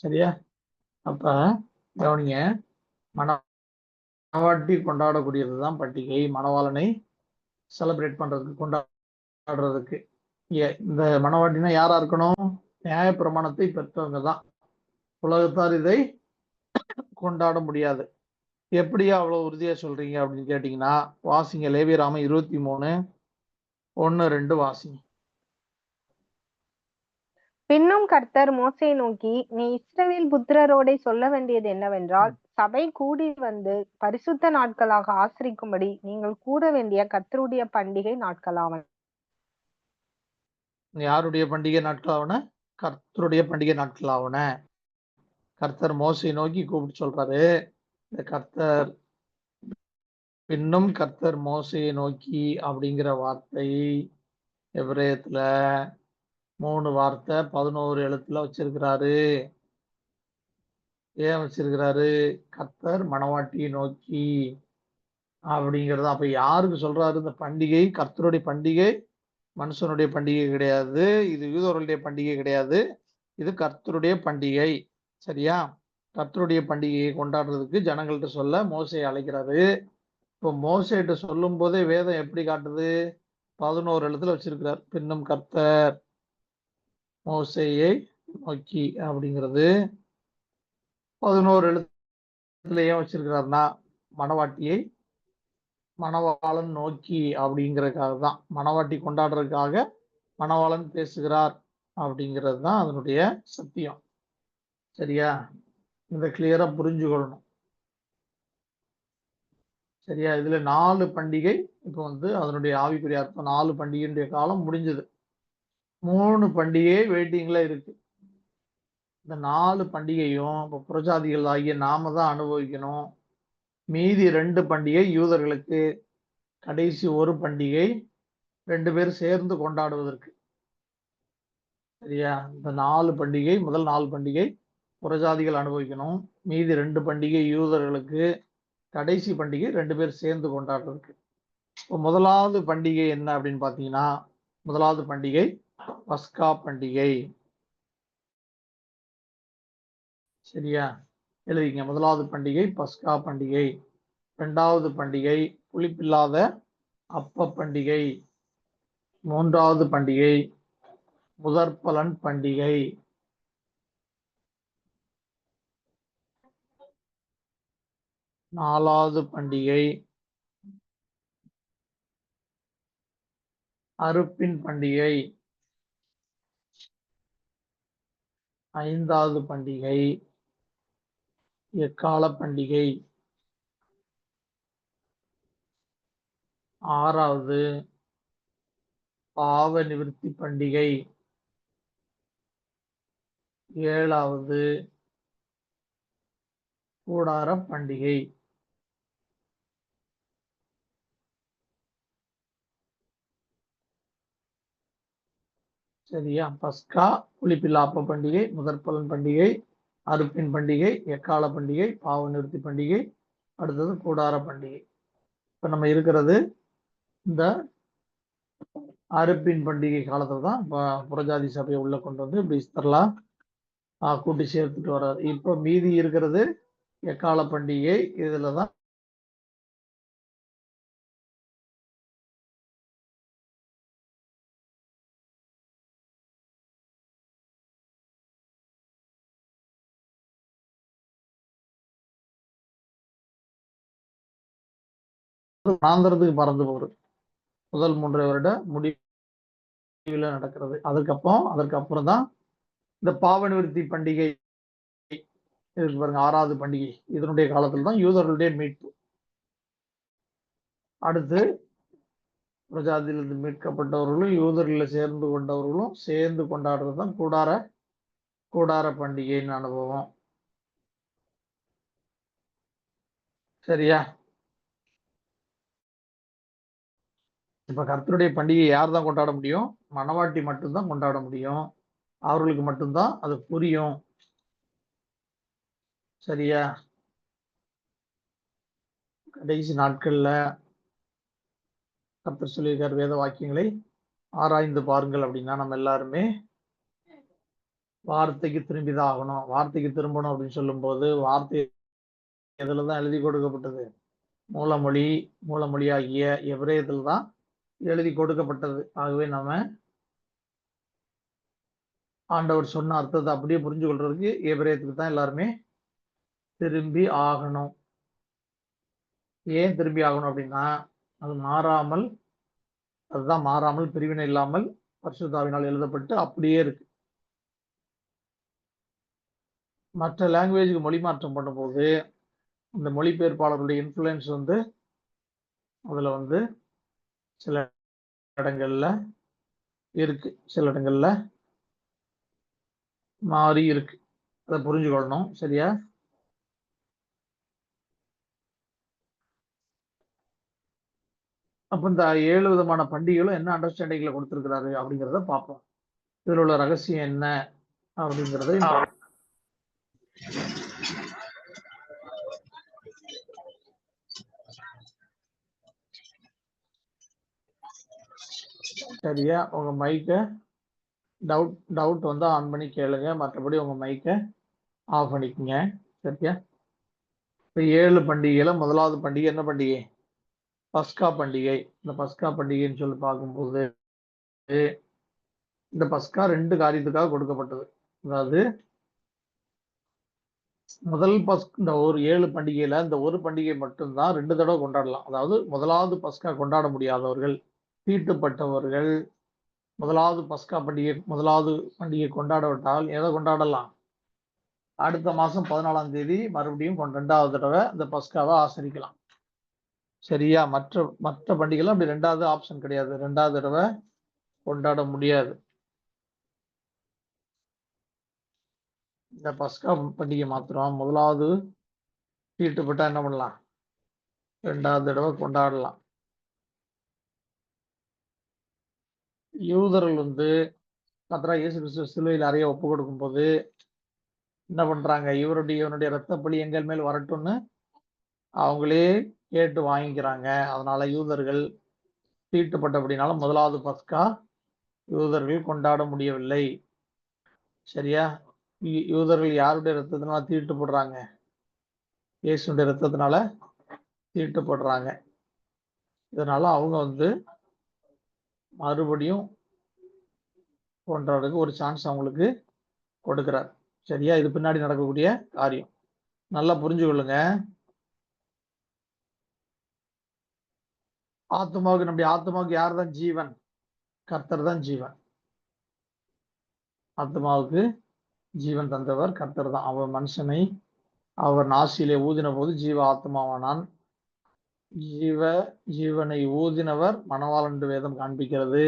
சரியா? அப்ப கவனிங்க, மணவாட்டி கொண்டாடக்கூடியதுதான் பண்டிகை. மணவாளனை செலிப்ரேட் பண்றதுக்கு, கொண்டாடுறதுக்கு. இந்த மணவாட்டினா யாரா இருக்கணும்? நியாயப்பிரமாணத்தை பெற்றவங்க தான். உலகத்தார் இதை கொண்டாட முடியாது. எப்படியா அவ்வளவு உறுதியா சொல்றீங்க அப்படின்னு கேட்டீங்கன்னா, வாசிங்க லேவியராம 23:1-2 வாசிங்க. பின்னும் கர்த்தர் மோசேயை நோக்கி, நீ இஸ்ரவேல் புத்திரரோடே சொல்ல வேண்டியது என்னவென்றால், சபை கூடி வந்து பரிசுத்த நாட்களாக ஆசரிக்கும்படி நீங்கள் கூற வேண்டிய கர்த்தருடைய பண்டிகை நாட்களாவன. யாருடைய பண்டிகை நாட்களாவன? கர்த்தருடைய பண்டிகை நாட்களாவன. கர்த்தர் மோசையை நோக்கி கூப்பிட்டு சொல்றாரு. இந்த கர்த்தர் பின்னும் கர்த்தர் மோசையை நோக்கி அப்படிங்கிற வார்த்தை எபிரேயத்துல 3 வார்த்தை 11 எழுத்துல வச்சிருக்கிறாரு. ஏன் வச்சிருக்கிறாரு? கர்த்தர் மணவாட்டியை நோக்கி அப்படிங்கிறது. அப்ப யாருக்கு சொல்றாரு இந்த பண்டிகை? கர்த்தருடைய பண்டிகை மனுஷனுடைய பண்டிகை கிடையாது. இது யூதர்களுடைய பண்டிகை கிடையாது. இது கர்த்தருடைய பண்டிகை. சரியா? கர்த்தருடைய பண்டிகையை கொண்டாடுறதுக்கு ஜனங்கள்ட்ட சொல்ல மோசையை அழைக்கிறாரு. இப்போ மோசைகிட்ட சொல்லும் போதே வேதம் எப்படி காட்டுது? 11 எழுத்துல வச்சிருக்கிறார். பின்னும் கர்த்தர் மோசையை நோக்கி அப்படிங்கிறது 11 எழுத்துல ஏன் வச்சிருக்கிறாருன்னா, மணவாட்டியை மணவாளன் நோக்கி அப்படிங்கிறதுக்காக தான். மணவாட்டி கொண்டாடுறதுக்காக மணவாளன் பேசுகிறார் அப்படிங்கிறது தான் அதனுடைய சத்தியம். சரியா? இதை கிளியரா புரிஞ்சுக்கொள்ளணும். சரியா? இதுல 4 பண்டிகை. இப்போ அதனுடைய ஆவிக்குரிய அர்த்தம் 4 பண்டிகையுடைய காலம் முடிஞ்சது. 3 பண்டிகை வெயிட்டிங்ல இருக்கு. இந்த 4 பண்டிகையும் இப்போ புறஜாதிகள் ஆகிய நாம தான் அனுபவிக்கணும். மீதி 2 பண்டிகை யூதர்களுக்கு. கடைசி ஒரு பண்டிகை 2 பேர் சேர்ந்து கொண்டாடுவதற்கு. சரியா? இந்த 4 பண்டிகை, முதல் 4 பண்டிகை புறஜாதிகள் அனுபவிக்கணும். மீதி 2 பண்டிகை யூதர்களுக்கு. கடைசி பண்டிகை 2 பேர் சேர்ந்து கொண்டாடுறதுக்கு. இப்போ முதலாவது பண்டிகை என்ன அப்படின்னு பாத்தீங்கன்னா, முதலாவது பண்டிகை பஸ்கா பண்டிகை. சரியா? எழுதிங்க. முதலாவது பண்டிகை பஸ்கா பண்டிகை. 2வது பண்டிகை புளிப்பில்லாத அப்ப பண்டிகை. 3வது பண்டிகை முதற்பலன் பண்டிகை. 4வது பண்டிகை அறுப்பின் பண்டிகை. 5வது பண்டிகை எக்கால பண்டிகை. 6வது பாவ நிவர்த்தி பண்டிகை. 7வது கூடார பண்டிகை. சரியா? பஸ்கா, புளிப்பில்லா அப்ப பண்டிகை, முதற்பலன் பண்டிகை, அறுப்பின் பண்டிகை, எக்கால பண்டிகை, பாவ நிவர்த்தி பண்டிகை, அடுத்தது கூடார பண்டிகை. இப்ப நம்ம இருக்கிறது இந்த அறுப்பின் பண்டிகை காலத்துல தான் புறஜாதி சபையை உள்ள கொண்டு வந்து இப்படி இஸ்தர்லாம் கூட்டி சேர்த்துட்டு வர்றாரு. இப்ப மீதி இருக்கிறது எக்கால பண்டிகை. இதுலதான் மாந்திரத்துக்கு பறந்து போகுது. முதல் 3 வருட முடிவுல நடக்கிறது. அதற்கு அப்புறம் தான் இந்த பாவ நிவர்த்தி பண்டிகை இருக்கு பாருங்க, 6வது பண்டிகை. இதனுடைய காலத்துல தான் யூதர்களுடைய மீட்பு. அடுத்து பிரஜாதியிலிருந்து மீட்கப்பட்டவர்களும் யூதர்களில் சேர்ந்து கொண்டவர்களும் சேர்ந்து கொண்டாடுறது தான் கூடார பண்டிகைன்னு அனுபவம். சரியா? இப்ப கர்த்தருடைய பண்டிகை யார் தான் கொண்டாட முடியும்? மணவாட்டி மட்டும்தான் கொண்டாட முடியும். அவர்களுக்கு மட்டும்தான் அது புரியும். சரியா? கடைசி நாட்கள்ல கர்த்தர் சொல்லியிருக்கார், வேத வாக்கியங்களை ஆராய்ந்து பாருங்கள் அப்படின்னா நம்ம எல்லாருமே வார்த்தைக்கு திரும்பிதான் ஆகணும். வார்த்தைக்கு திரும்பணும் அப்படின்னு சொல்லும்போது வார்த்தை எதுலதான் எழுதி கொடுக்கப்பட்டது? மூலமொழியாகிய எபிரேயத்தில் தான் எழுதி கொடுக்கப்பட்டது. ஆகவே நம்ம ஆண்டவர் சொன்ன அர்த்தத்தை அப்படியே புரிஞ்சு கொள்றதுக்கு எபிரேயத்துக்கு தான் எல்லாருமே திரும்பி ஆகணும். ஏன் திரும்பி ஆகணும் அப்படின்னா, அது மாறாமல், அதுதான் மாறாமல் பிரிவினை இல்லாமல் பரிசுத்தாவினால் எழுதப்பட்டு அப்படியே இருக்கு. மற்ற லாங்குவேஜுக்கு மொழி மாற்றம் பண்ணும்போது இந்த மொழிபெயர்ப்பாளருடைய இன்ஃப்ளூயன்ஸ் வந்து அதுல வந்து சில இடங்கள்ல இருக்கு, சில இடங்கள்ல மாறி இருக்கு. அதை புரிஞ்சுக்கொள்ளணும். சரியா? அப்ப இந்த 7 விதமான பண்டிகைகளும் என்ன அண்டர்ஸ்டாண்டிங்ல கொடுத்திருக்கிறாரு அப்படிங்கிறத பார்ப்போம். இதுல உள்ள ரகசியம் என்ன அப்படிங்கிறதை சரியா? உங்க மைக்க டவுட் வந்து ஆன் பண்ணி கேளுங்க, மற்றபடி உங்க மைக்க ஆஃப் பண்ணிக்கங்க. சரியா? இப்ப 7 பண்டிகையில முதலாவது பண்டிகை என்ன பண்டிகை? பஸ்கா பண்டிகை. இந்த பஸ்கா பண்டிகைன்னு சொல்லி பார்க்கும்போது இந்த பஸ்கா 2 காரியத்துக்காக கொடுக்கப்பட்டது. அதாவது முதல் இந்த ஒரு 7 பண்டிகையில இந்த ஒரு பண்டிகை மட்டும்தான் 2 தடவை கொண்டாடலாம். அதாவது முதலாவது பஸ்கா கொண்டாட முடியாதவர்கள், தீட்டுப்பட்டவர்கள் முதலாவது பண்டிகை கொண்டாடவிட்டால் எதை கொண்டாடலாம்? அடுத்த மாசம் 14ஆம் தேதி மறுபடியும் 2வது தடவை இந்த பஸ்காவை ஆசரிக்கலாம். சரியா? மற்ற பண்டிகைலாம் அப்படி 2வது ஆப்ஷன் கிடையாது. 2வது தடவை கொண்டாட முடியாது. இந்த பஸ்கா பண்டிகை மாத்திரம் முதலாவது தீட்டுப்பட்டா என்ன பண்ணலாம்? 2வது தடவை கொண்டாடலாம். யூதர்கள் வந்து கர்த்தராகிய இயேசு கிறிஸ்து சிலுவையில் அறைய ஒப்பு கொடுக்கும் போது என்ன பண்றாங்க? இவனுடைய ரத்த பலி எங்கள் மேல் வரட்டும்னு அவங்களே கேட்டு வாங்கிக்கிறாங்க. அதனால யூதர்கள் தீட்டுப்பட்டபடினால முதலாவது பஸ்கா யூதர்கள் கொண்டாட முடியவில்லை. சரியா? யூதர்கள் யாருடைய ரத்தத்தினால தீட்டுப்படுறாங்க? இயேசுடைய ரத்தத்தினால தீட்டுப்படுறாங்க. இதனால அவங்க வந்து மறுபடியும் கொண்டாடுறதுக்கு ஒரு சான்ஸ் அவங்களுக்கு கொடுக்கிறார். சரியா? இது பின்னாடி நடக்கக்கூடிய காரியம். நல்லா புரிஞ்சு கொள்ளுங்க. நம்முடைய ஆத்மாவுக்கு யார் தான் ஜீவன்? கர்த்தர் தான் ஜீவன். ஆத்மாவுக்கு ஜீவன் தந்தவர் கர்த்தர் தான். அவர் மனுஷனை அவர் நாசியிலே ஊதின போது ஜீவ ஆத்மாவானான். ஜீவனை ஊதினவர் மணவாளன் என்று வேதம் காண்பிக்கிறது.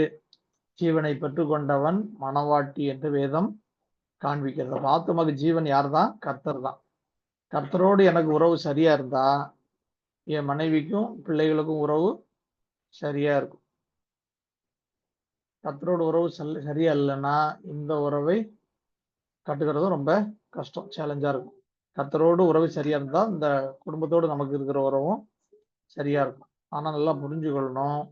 ஜீவனை பெற்றுக்கொண்டவன் மணவாட்டி என்று வேதம் காண்பிக்கிறது. ஆத்மாவுக்கு ஜீவன் யார் தான்? கர்த்தர் தான். கர்த்தரோடு எனக்கு உறவு சரியா இருந்தா என் மனைவிக்கும் பிள்ளைகளுக்கும் உறவு சரியா இருக்கும். கர்த்தரோட உறவு சரியா இல்லைன்னா இந்த உறவை கட்டுக்கிறது ரொம்ப கஷ்டம், சேலஞ்சா இருக்கும். கர்த்தரோடு உறவு சரியா இருந்தா இந்த குடும்பத்தோடு நமக்கு இருக்கிற உறவும் சரியா இருக்கும். ஆனா நல்லா புரிஞ்சுக்கொள்ளணும்,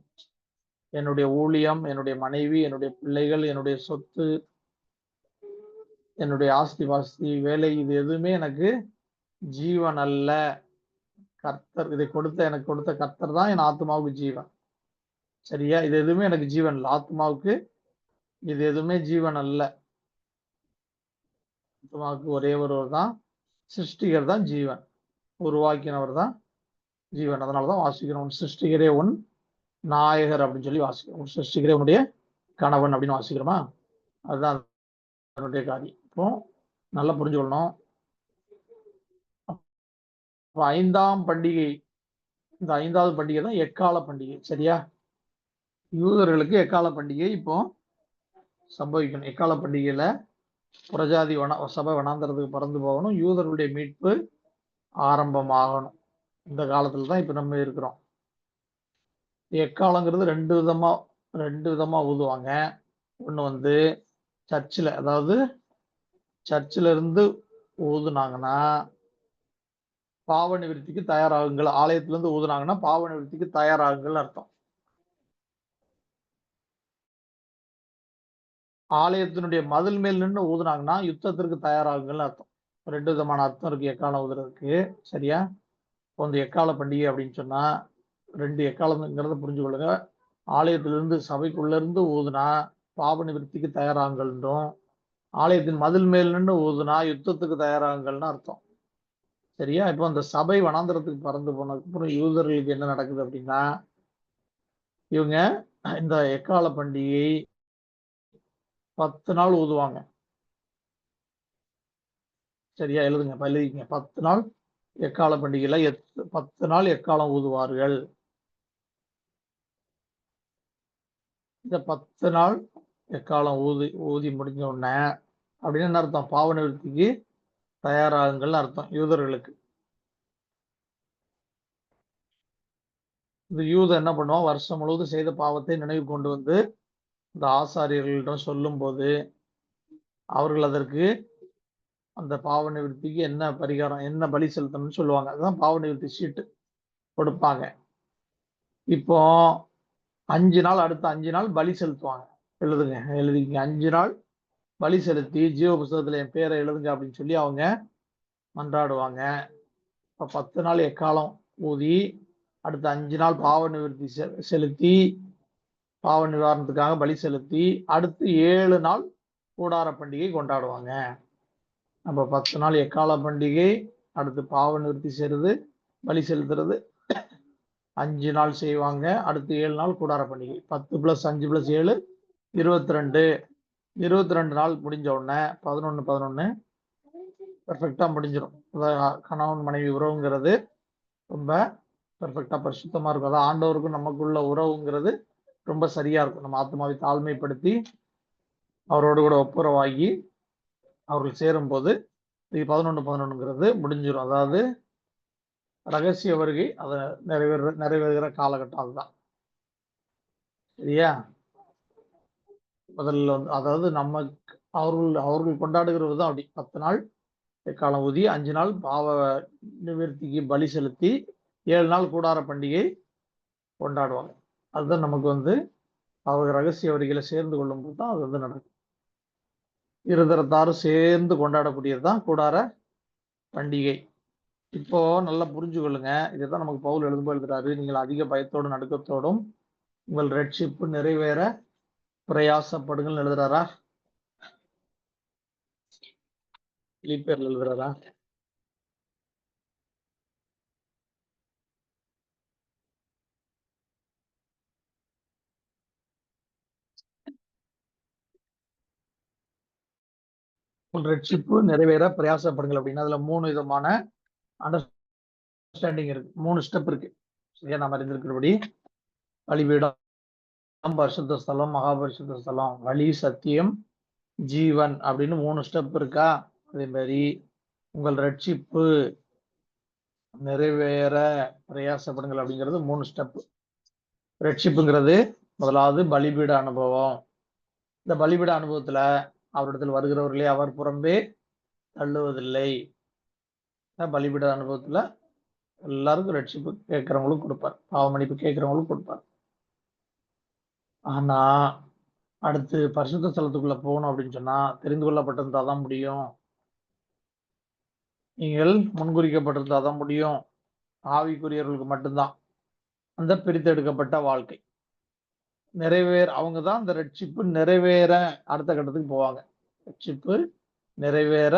என்னுடைய ஊழியம், என்னுடைய மனைவி, என்னுடைய பிள்ளைகள், என்னுடைய சொத்து, என்னுடைய ஆஸ்தி பாஸ்தி, வேலை, இது எதுவுமே எனக்கு ஜீவன் அல்ல. கர்த்தர் எனக்கு கொடுத்த கர்த்தர் தான் என் ஆத்மாவுக்கு ஜீவன். சரியா? இது எதுவுமே எனக்கு ஜீவன் இல்லை. ஆத்மாவுக்கு இது எதுவுமே ஜீவன் அல்ல. ஆத்மாவுக்கு ஒரே ஒருவர் தான் சிருஷ்டிகர் தான் ஜீவன், உருவாக்கினவர் தான் ஜீவன். அதனாலதான் வாசிக்கிறோம், சிருஷ்டிகரே உன் நாயகர் அப்படின்னு சொல்லி வாசிக்கிறோம். சிருஷ்டிகரே உன்னுடைய கணவன் அப்படின்னு வாசிக்கிறோமா? அதுதான் அதனுடைய காரியம். இப்போ நல்லா புரிஞ்சுக்கொள்ளணும். 5ஆம் பண்டிகை, இந்த 5வது பண்டிகை தான் எக்கால பண்டிகை. சரியா? யூதர்களுக்கு எக்கால பண்டிகை இப்போ சம்பவிக்கணும். எக்கால பண்டிகையில புறஜாதி சபை வனாந்தரத்துக்கு பறந்து போகணும். யூதர்களுடைய மீட்பு ஆரம்பமாகணும். இந்த காலத்துல தான் இப்ப நம்ம இருக்கிறோம். எக்காலங்கிறது ரெண்டு விதமா ஊதுவாங்க. ஒண்ணு வந்து சர்ச்சில், அதாவது சர்ச்சில் இருந்து ஊதுனாங்கன்னா பாவ நிவர்த்திக்கு தயாராகுங்கள். ஆலயத்துல இருந்து ஊதுனாங்கன்னா பாவ நிவர்த்திக்கு தயாராகுங்கள் அர்த்தம். ஆலயத்தினுடைய மதில் மேல் நின்று ஊதுனாங்கன்னா யுத்தத்திற்கு தயாராகுங்கள்னு அர்த்தம். 2 விதமான அர்த்தம் இருக்கு எக்காலம் ஊதுறதுக்கு. சரியா? இப்போ இந்த எக்கால பண்டிகை அப்படின்னு சொன்னா 2 எக்காலம்ங்கிறத புரிஞ்சு கொள்ளுங்க. ஆலயத்திலிருந்து சபைக்குள்ள இருந்து ஊதுனா பாவ நிவர்த்திக்கு தயாராகுங்கள்ன்றும், ஆலயத்தின் மதில் மேல் நின்று ஊதுனா யுத்தத்துக்கு தயாராகுங்கள்னு அர்த்தம். சரியா? இப்போ அந்த சபை வனாந்தரத்துக்கு பறந்து போனதுக்கு அப்புறம் யூதர்களுக்கு என்ன நடக்குது அப்படின்னா, இவங்க இந்த எக்கால பண்டிகை 10 நாள் ஊதுவாங்க. சரியா? எழுதிக்கங்க. 10 நாள் எக்கால பண்டிகையில 10 நாள் எக்காலம் ஊதுவார்கள். இந்த 10 நாள் எக்காலம் ஊதி முடிஞ்ச உடனே அப்படின்னு என்ன அர்த்தம்? பாவ நிவர்த்திக்கு தயாராகுங்கள்னு அர்த்தம் யூதர்களுக்கு. இந்த யூதன் என்ன பண்ணுவான்? வருஷம் முழுவதும் செய்த பாவத்தை நினைவு கொண்டு வந்து இந்த ஆசாரியர்களிடம் சொல்லும்போது அவர்கள் அதற்கு அந்த பாவ நிவர்த்திக்கு என்ன பரிகாரம், என்ன பலி செலுத்தணும்னு சொல்லுவாங்க. அதுதான் பாவ நிவர்த்தி சீட்டு கொடுப்பாங்க. இப்போ 5 நாள், அடுத்த 5 நாள் பலி செலுத்துவாங்க. எழுதிக்கங்க. 5 நாள் பலி செலுத்தி ஜீவ புஸ்தகத்துல என் பேரை எழுதுங்க அப்படின்னு சொல்லி அவங்க மன்றாடுவாங்க. இப்போ 10 நாள் எக்காலம் ஊதி அடுத்த 5 நாள் பாவ நிவர்த்தி செலுத்தி பாவ நிவாரணத்துக்காக பலி செலுத்தி அடுத்து 7 நாள் கூடார பண்டிகை கொண்டாடுவாங்க. நம்ம 10 நாள் எக்கால பண்டிகை, அடுத்து பாவ நிவர்த்தி செய்யறது, பலி செலுத்துறது 5 நாள் செய்வாங்க. அடுத்து 7 நாள் கூடார பண்டிகை. 10 + 5 + 7 22. 22 நாள் முடிஞ்ச உடனே 11 பெர்ஃபெக்டா முடிஞ்சிடும். கணவன் மனைவி உறவுங்கிறது ரொம்ப பெர்ஃபெக்டா பரிசுத்தமா இருக்கும். அதாவது ஆண்டவருக்கும் நமக்குள்ள உறவுங்கிறது ரொம்ப சரியா இருக்கும். நம்ம ஆத்மாவை தாழ்மைப்படுத்தி அவரோடு கூட ஒப்புரவாகி அவர்கள் சேரும்போது 11 முடிஞ்சிடும். அதாவது ரகசிய வருகை அதை நிறைவேறுகிற காலகட்டம் அதுதான். சரியா? முதல்ல அதாவது நமக்கு அவர்கள் கொண்டாடுகிறது தான் அப்படி 10 நாள் எக்காலம் ஊதி 5 நாள் பாவ நிவர்த்திக்கு பலி செலுத்தி 7 நாள் கூடார பண்டிகை கொண்டாடுவாங்க. அதுதான் நமக்கு அவங்க ரகசிய வரிகளை சேர்ந்து கொள்ளும் போது தான் அது நடக்கும். இருதரத்தாரும் சேர்ந்து கொண்டாடக்கூடியது தான் கூடார பண்டிகை. இப்போ நல்லா புரிஞ்சு கொள்ளுங்க. இதைதான் நமக்கு பவுல் எழுதுறாரு. நீங்கள் அதிக பயத்தோடும் நடுக்கத்தோடும் உங்கள் ரட்சிப்பு நிறைவேற பிரயாசப்படுங்கள் எழுதுறாரா? பிலிப்பியர்ல எழுதுறாரா? உங்கள் ரட்சிப்பு நிறைவேற பிரயாசப்படுங்கள் அப்படின்னா அதுல 3 விதமான அண்டர்ஸ்டாண்டிங் இருக்கு. 3 ஸ்டெப் இருக்கு. சரியா? நாம் அறிந்திருக்கிறபடி பலிபீடம், பரிசுத்த ஸ்தலம், மகாபரிசுத்த ஸ்தலம், வழி, சத்தியம், ஜீவன் அப்படின்னு 3 ஸ்டெப் இருக்கா? அதே மாதிரி உங்கள் ரட்சிப்பு நிறைவேற பிரயாசப்படுங்கள் அப்படிங்கிறது 3 ஸ்டெப். ரட்சிப்புங்கிறது முதலாவது பலிபீட அனுபவம். இந்த பலிபீட அனுபவத்துல அவரிடத்தில் வருகிறவர்களே அவர் புறம்பே தள்ளுவதில்லை. பலிபீட அனுபவத்துல எல்லாருக்கும் ரட்சிப்பு கேட்கிறவங்களும் கொடுப்பார், பாவ மன்னிப்பு கேட்கிறவங்களும் கொடுப்பார். ஆனா அடுத்து பரிசுத்த ஸ்தலத்துக்குள்ள போகணும் அப்படின்னு சொன்னா தெரிந்து கொள்ளப்பட்டிருந்தா தான் முடியும். நீங்கள் முன்குறிக்கப்பட்டிருந்தா தான் முடியும். ஆவிக்குரியவர்களுக்கு மட்டும்தான் அந்த பிரித்தெடுக்கப்பட்ட வாழ்க்கை அவங்க தான் அந்த ரட்சிப்பு நிறைவேற அடுத்த கட்டத்துக்கு போவாங்க. ரட்சிப்பு நிறைவேற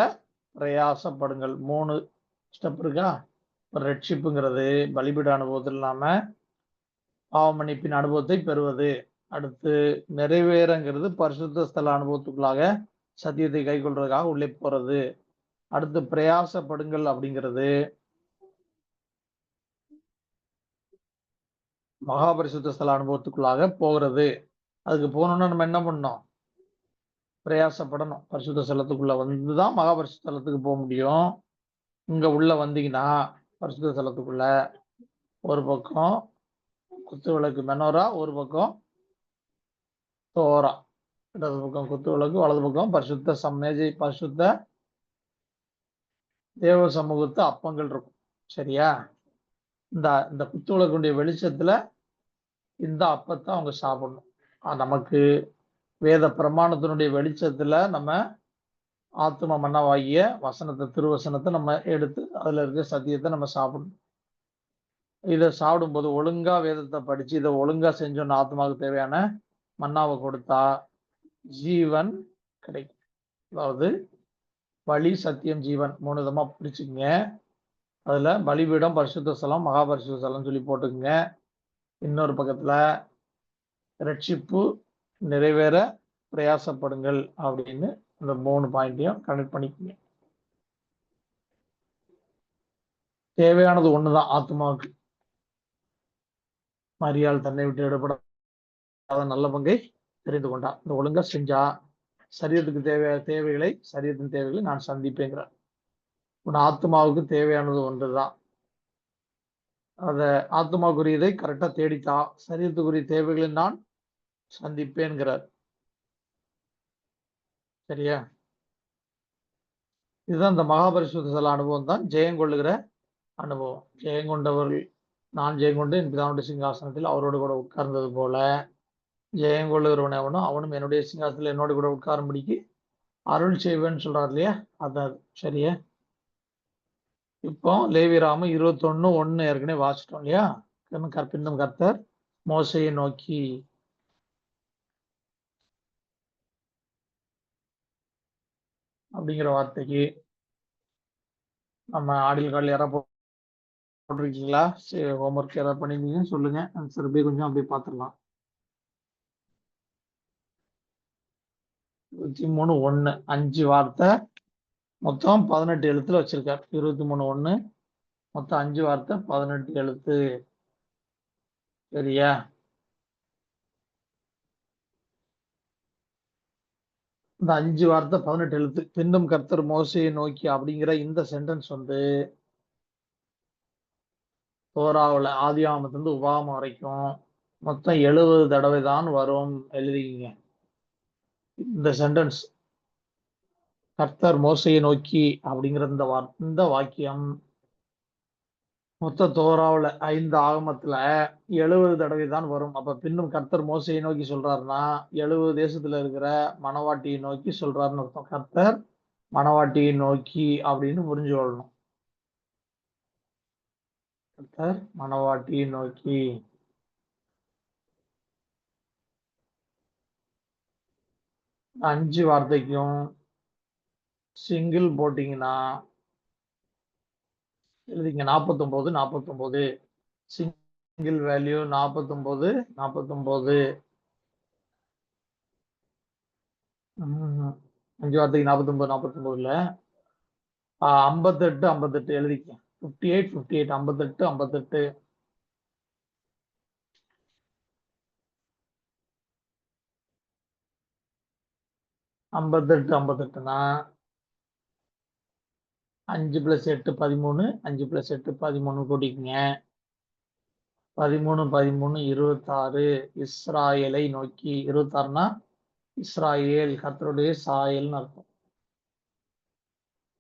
பிரயாசப்படுங்கள். 3 ஸ்டெப் இருக்கா? ரட்சிப்புங்கிறது பலிபீட அனுபவத்தில் இல்லாம பாவ மன்னிப்பின் அனுபவத்தை பெறுவது. அடுத்து நிறைவேறங்கிறது பரிசுத்த ஸ்தல அனுபவத்துக்குள்ளாக சத்தியத்தை கை கொள்றதுக்காக உள்ளே போறது. அடுத்து பிரயாசப்படுங்கள் அப்படிங்கிறது மகாபரிசுத்த ஸ்தல அனுபவத்துக்குள்ளாக போகிறது. அதுக்கு போகணும்னா நம்ம என்ன பண்ணணும்? பிரயாசப்படணும். பரிசுத்த ஸ்தலத்துக்குள்ள வந்துதான் மகாபரிசுத்த ஸ்தலத்துக்கு போக முடியும். இங்க உள்ள வந்தீங்கன்னா பரிசுத்த ஸ்தலத்துக்குள்ள ஒரு பக்கம் குத்து விளக்கு மெனோரா, ஒரு பக்கம் தோரா, இடது பக்கம் குத்து விளக்கு, வலது பக்கம் பரிசுத்த சம்மேஜை, பரிசுத்த தேவ சமூகத்து அப்பங்கள் இருக்கும். சரியா? இந்த குத்து விளக்குடைய வெளிச்சத்துல இந்த அப்பத்தை அவங்க சாப்பிடணும். நமக்கு வேத பிரமாணத்தினுடைய வெளிச்சத்துல நம்ம ஆத்ம மன்னவாகிய வசனத்தை திருவசனத்தை நம்ம எடுத்து அதுல இருக்க சத்தியத்தை நம்ம சாப்பிடணும். இதை சாப்பிடும்போது ஒழுங்கா வேதத்தை படிச்சு இதை ஒழுங்கா செஞ்சோன்னு ஆத்மாவுக்கு தேவையான மன்னாவை கொடுத்தா ஜீவன் கிடைக்கும். அதாவது வழி சத்தியம் ஜீவன் 3 விதமா பிடிச்சுங்க. அதுல பலிபீடம் பரிசுத்த ஸ்தலம் மகாபரிசுத்த ஸ்தலம் சொல்லி போட்டுக்குங்க. இன்னொரு பக்கத்துல ரட்சிப்பு நிறைவேற பிரயாசப்படுங்கள் அப்படின்னு இந்த 3 பாயிண்டையும் கனெக்ட் பண்ணிக்கோங்க. தேவையானது ஒண்ணுதான் ஆத்மாவுக்கு. மரியாள் தன்னை விட்டு எடுபடாத நல்ல பங்கை தெரிந்து கொண்டா. இந்த ஒழுங்கா செஞ்சா சரீரத்துக்கு சரீரத்தின் தேவைகளை நான் சந்திப்பேங்கிறார். உன் ஆத்மாவுக்கு தேவையானது ஒன்றுதான். அத ஆத்மாக்குரியதை கரெக்டா தேடித்தா சரீரத்துக்குரிய தேவைகளை நான் சந்திப்பேன்கிறார். சரியா? இதுதான் இந்த மகாபரிசுத்த ஸ்தல அனுபவம் தான் ஜெயங்கொள்ளுகிற அனுபவம். ஜெயங்கொண்டவர்கள் நான் ஜெயங்கொண்டு என் பிதாவுடைய சிங்காசனத்தில் அவரோடு கூட உட்கார்ந்தது போல ஜெயங்கொள்ளுகிறவன் எவனும் அவனும் என்னுடைய சிங்காசனத்தில் என்னோட கூட உட்காரும்படிக்கு அருள் செய்வேன்னு சொல்றாரு இல்லையா? அதான் சரியா? இப்போ லேவியராம 21:1 ஏற்கனவே வாசிட்டோம் இல்லையா? பின்னும் கர்த்தர் மோசையை நோக்கி அப்படிங்கிற வார்த்தைக்கு நம்ம ஆடில் கார்டில் யாராவது போட்டிருக்கீங்களா? சரி, ஹோம்ஒர்க் யாராவது பண்ணிருந்தீங்கன்னு சொல்லுங்க. ஆன்சர் அப்படியே கொஞ்சம் அப்படியே பார்த்துடலாம். 23:1 5 வார்த்தை மொத்தம் 18 எழுத்துல வச்சிருக்கார். 23:1 மொத்தம் 5 வார்த்தை 18 எழுத்து. சரியா? இந்த 5 வார்த்தை 18 எழுத்து. பின்னும் கர்த்தர் மோசையை நோக்கி அப்படிங்கிற இந்த சென்டென்ஸ் வந்து தோராவில் ஆதியாகமத்திலிருந்து உபாகமம் வரைக்கும் மொத்தம் 70 தடவை தான் வரும். எழுதிக்கிங்க இந்த சென்டென்ஸ். கர்த்தர் மோசையை நோக்கி அப்படிங்கிற இந்த வாக்கியம் மொத்த தோராவில் 5 ஆகமத்துல 70 தடவை தான் வரும். அப்ப பின்னும் கர்த்தர் மோசையை நோக்கி சொல்றாருன்னா 70 தேசத்துல இருக்கிற மணவாட்டியை நோக்கி சொல்றாருன்னு அர்த்தம். கர்த்தர் மணவாட்டியை நோக்கி அப்படின்னு புரிஞ்சு கொள்ளணும். கர்த்தர் மணவாட்டியை நோக்கி. அஞ்சு வார்த்தைக்கும் சிங்கிள் போட்டீங்கன்னா எழுதிங்க 49 சிங்கிள் வேல்யூ 49 5 வார்த்தைக்கு 49 இல்ல 58 எழுதிக்க 58 58 58னா 5 + 8 13 5 + 8 13 கூட்டிக்கங்க. 13 26 இஸ்ராயேலை நோக்கி. 26னா இஸ்ராயேல் கர்த்தருடைய சாயல்னு அர்த்தம்.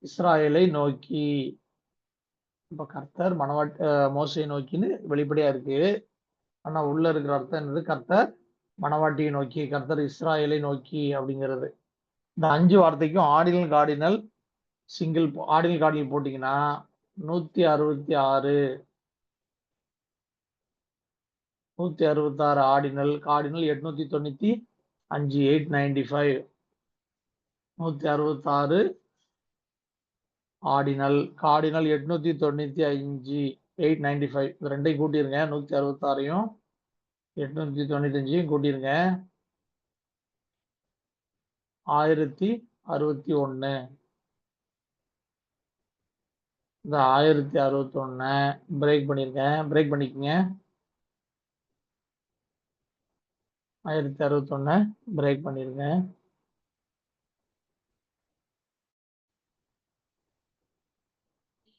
இஸ்ராயேலை நோக்கி. இப்ப கர்த்தர் மோசையை நோக்கின்னு வெளிப்படையா இருக்கு. ஆனா உள்ள இருக்கிற அர்த்தம் என்னது? கர்த்தர் மணவாட்டியை நோக்கி, கர்த்தர் இஸ்ராயேலை நோக்கி அப்படிங்கிறது. இந்த 5 வார்த்தைக்கும் ordinal cardinal single ordinal cardinal போட்டீங்கன்னா 166 ஆர்டினல் கார்டினல் 895 895 166 ஆர்டினல் கார்டினல் 895 895 இது ரெண்டையும் கூட்டிருங்க. 166ஐயும் 895ஐயும் கூட்டிருங்க. 1061. இந்த 1061 பிரேக் பண்ணிக்கங்க. 1061 பிரேக் பண்ணிருங்க.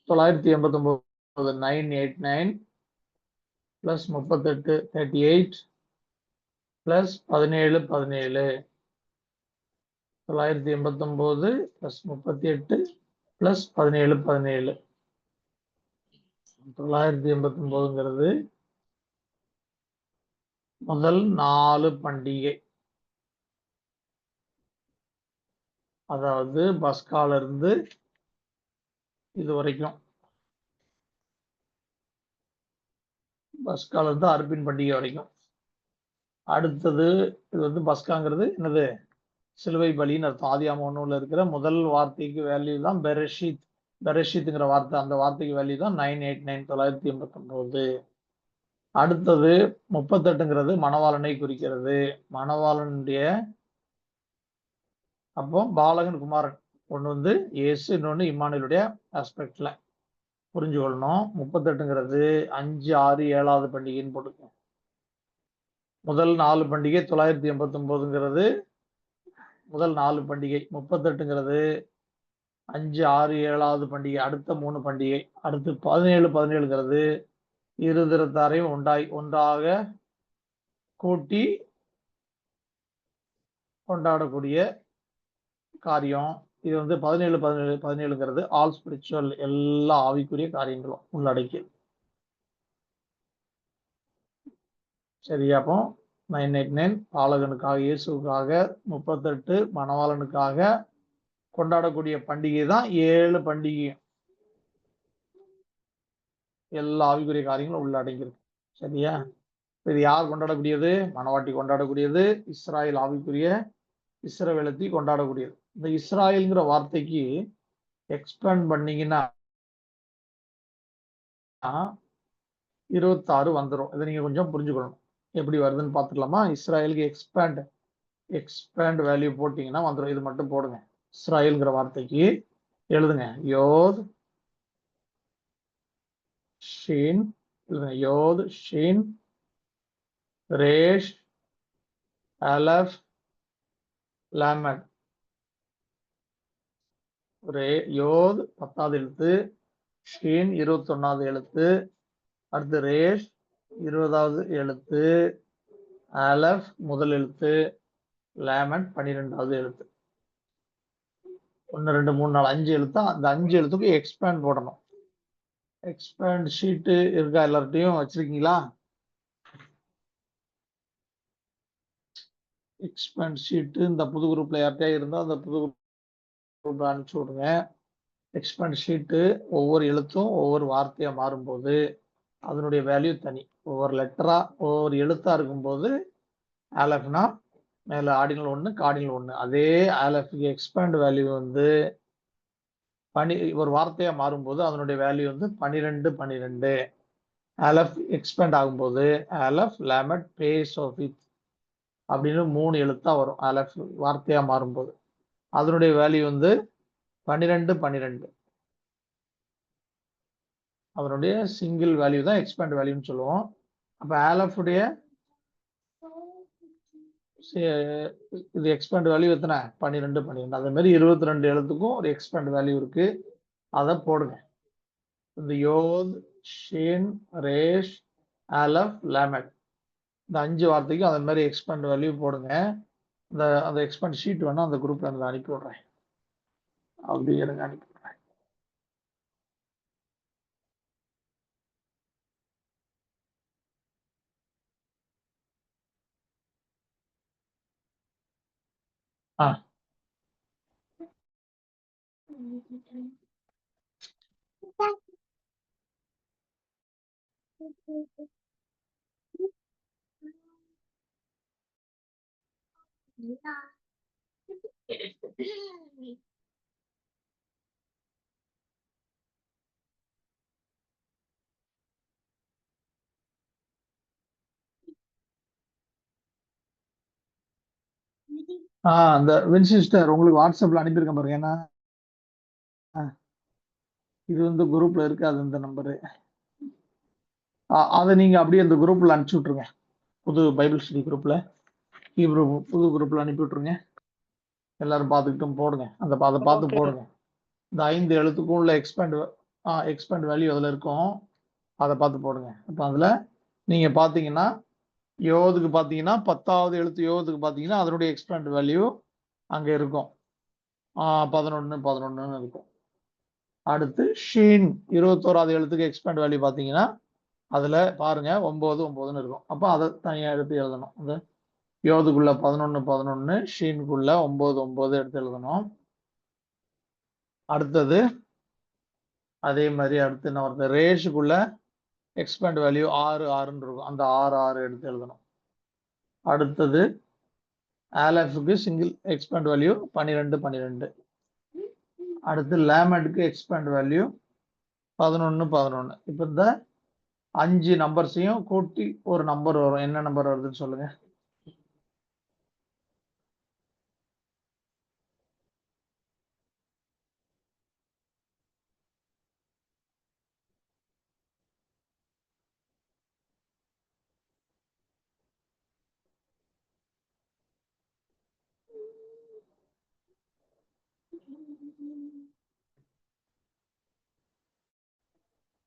989 989 plus 38 38 plus 17 17 989 plus 38 plus 17 17 989ங்கிறது முதல் 4 பண்டிகை. அதாவது பஸ்கால இருந்து இது வரைக்கும், பஸ்கால இருந்து அர்பின் பண்டிகை வரைக்கும். அடுத்தது இது வந்து பஸ்காங்கிறது என்னது, சிலுவை பலின்னு அர்த்தம். ஆதியாகமம் 1 இருக்கிற முதல் வார்த்தைக்கு வேல்யூ தான் பெரஷித். பெரஷித்ங்கிற வார்த்தை, அந்த வார்த்தைக்கு வேல்யூ தான் 989 989. அடுத்தது 38ங்கிறது மணவாளனை குறிக்கிறது. மணவாளனுடைய அப்போ பாலகன் குமாரன், ஒன்று வந்து இயேசு, இன்னொன்று இம்மானுவேலுடைய ஆஸ்பெக்ட்ல புரிஞ்சு கொள்ளணும். 38ங்கிறது 5, 6, 7வது பண்டிகைன்னு போட்டுக்கோங்க. முதல் 4 பண்டிகை 989ங்கிறது முதல் 4 பண்டிகை. 38ங்கிறது 5, 6, 7வது பண்டிகை, அடுத்த 3 பண்டிகை. அடுத்து 17, 17ங்கிறது இருதிறத்தாரையும் ஒன்றாக கூட்டி கொண்டாடக்கூடிய காரியம். இது வந்து 17, 17, 17ங்கிறது ஆல் ஸ்பிரிச்சுவல், எல்லா ஆவிக்குரிய காரியங்களும் உள்ளடக்கி. சரியா? அப்போ 989 பாலகனுக்காக, இயேசுக்காக. 38 மணவாளனுக்காக கொண்டாடக்கூடிய பண்டிகை தான் 7 பண்டிகையும். எல்லா ஆவிக்குரிய காரியங்களும் உள்ளடங்கியிருக்கு. சரியா? இது யார் கொண்டாடக்கூடியது? மணவாட்டி கொண்டாடக்கூடியது. இஸ்ராயல் ஆவிக்குரிய இஸ்ரவேலத்தி கொண்டாடக்கூடியது. இந்த இஸ்ராயல்ங்கிற வார்த்தைக்கு எக்ஸ்பேண்ட் பண்ணீங்கன்னா 26 வந்துடும். இதை நீங்க கொஞ்சம் புரிஞ்சுக்கணும். எப்படி வருதுன்னு பார்த்துக்கலாமா? இஸ்ராயலுக்கு எக்ஸ்பேண்ட் வேல்யூ போட்டீங்கன்னா வந்துடும். இது மட்டும் போடுங்க. இஸ்ராயல்ங்கிற வார்த்தைக்கு எழுதுங்க யோத் ஷீன், எழுதுங்க யோத் ஷீன் ரேஷ் அலஃப் லாமட். யோத் 10வது எழுத்து, ஷீன் 21வது எழுத்து, அடுத்து ரேஷ் 20வது எழுத்து, அலஃப் முதல் எழுத்து, லாமட் 12வது எழுத்து. 1, 2, 3, 4, 5 எழுத்தா? அந்த 5 எழுத்துக்கு எக்ஸ்பேண்ட் போடணும். எக்ஸ்பேண்ட் ஷீட்டு இருக்கா? எல்லார்ட்டையும் வச்சிருக்கீங்களா? எக்ஸ்பேண்ட் ஷீட்டு இந்த புது குரூப்ல யார்கிட்டயா இருந்தால் அந்த புது குரூப்ல அனுப்பிச்சு விடுங்க. எக்ஸ்பேண்ட் ஷீட்டு ஒவ்வொரு எழுத்தும் ஒவ்வொரு வார்த்தையா மாறும்போது அதனுடைய வேல்யூ தனி. ஒவ்வொரு லெட்டரா ஒவ்வொரு எழுத்தா இருக்கும்போது ஆலஃப்னா மேல ஆர்டினல் 1, கார்டினல் 1. அதே ஆலஃப்க்கு எக்ஸ்பேண்ட் வேல்யூ வந்து ஒரு வார்த்தையா மாறும்போது அதனுடைய வேல்யூ வந்து 12, 12. ஆலஃப் எக்ஸ்பேண்ட் ஆகும்போது ஆலஃப் லாமட் பேஸ் ஆஃப் இட் அப்படின்னு 3 எழுத்தா வரும். ஆலஃப் வார்த்தையா மாறும்போது அதனுடைய வேல்யூ வந்து 12, 12. அதனுடைய சிங்கிள் வேல்யூ தான் எக்ஸ்பேண்ட் வேல்யூன்னு சொல்லுவோம். அப்ப ஆலஃப் உடைய இது எக்ஸ்பேண்ட் வேல்யூ எத்தனை? 12, 12. அதே மாதிரி 22 எழுத்துக்கும் ஒரு எக்ஸ்பேண்ட் வேல்யூ இருக்கு. அதை போடுங்க. இந்த யோத் ஷீன் ரேஷ் ஆலஃப் லாமட் இந்த 5 வார்த்தைக்கும் அதே மாதிரி எக்ஸ்பேண்ட் வேல்யூ போடுங்க. அந்த எக்ஸ்பேண்ட் ஷீட் வேணா அந்த குரூப்ல இருந்து அனுப்பி விடுறேன். அப்படி எனக்கு அனுப்பி விடுறேன். அந்த வின்சிஸ்டர் உங்களுக்கு வாட்ஸ்அப்ல அனுப்பியிருக்கேன் பாருங்க. ஏன்னா இது வந்து குரூப்ல இருக்காது இந்த நம்பரு. அதை நீங்க அப்படியே அந்த குரூப்ல அனுப்பிச்சு விட்டுருங்க. புது பைபிள் ஸ்டடி குரூப்ல புது குரூப்ல அனுப்பி விட்டுருங்க. எல்லாரும் பார்த்துக்கிட்டும் போடுங்க. அதை பார்த்து போடுங்க. இந்த 5 எழுத்துக்கும் உள்ள எக்ஸ்பேண்ட் வேல்யூ அதில் இருக்கும். அதை பார்த்து போடுங்க. அப்போ அதில் நீங்க பார்த்தீங்கன்னா யோதுக்கு பார்த்தீங்கன்னா 10வது எழுத்து யோதுக்கு பார்த்தீங்கன்னா அதனுடைய எக்ஸ்பேண்ட் வேல்யூ அங்கே இருக்கும். 11, 11 இருக்கும். அடுத்து ஷீன் 21வது எழுத்துக்கு எக்ஸ்பேண்ட் வேல்யூ பார்த்தீங்கன்னா அதில் பாருங்க 9, 9ன்னு இருக்கும். அப்போ அதை தனியாக எடுத்து எழுதணும். அந்த யோதுக்குள்ள 11, 11, ஷீனுக்குள்ள 9, 9 எடுத்து எழுதணும். அடுத்தது அதே மாதிரி அடுத்து என்ன வருது, ரேஷுக்குள்ள எக்ஸ்பேண்ட் வேல்யூ 6 6ன்னு இருக்கும், அந்த 6 6 எடுத்து எழுதணும். அடுத்தது ஆலஃபுக்கு சிங்கிள் எக்ஸ்பேண்ட் வேல்யூ 12 12. அடுத்து லேமண்டுக்கு எக்ஸ்பேண்ட் வேல்யூ 11 11. இப்போ இந்த 5 நம்பர்ஸையும் கூட்டி ஒரு நம்பர் வரும். என்ன நம்பர் வருதுன்னு சொல்லுங்க.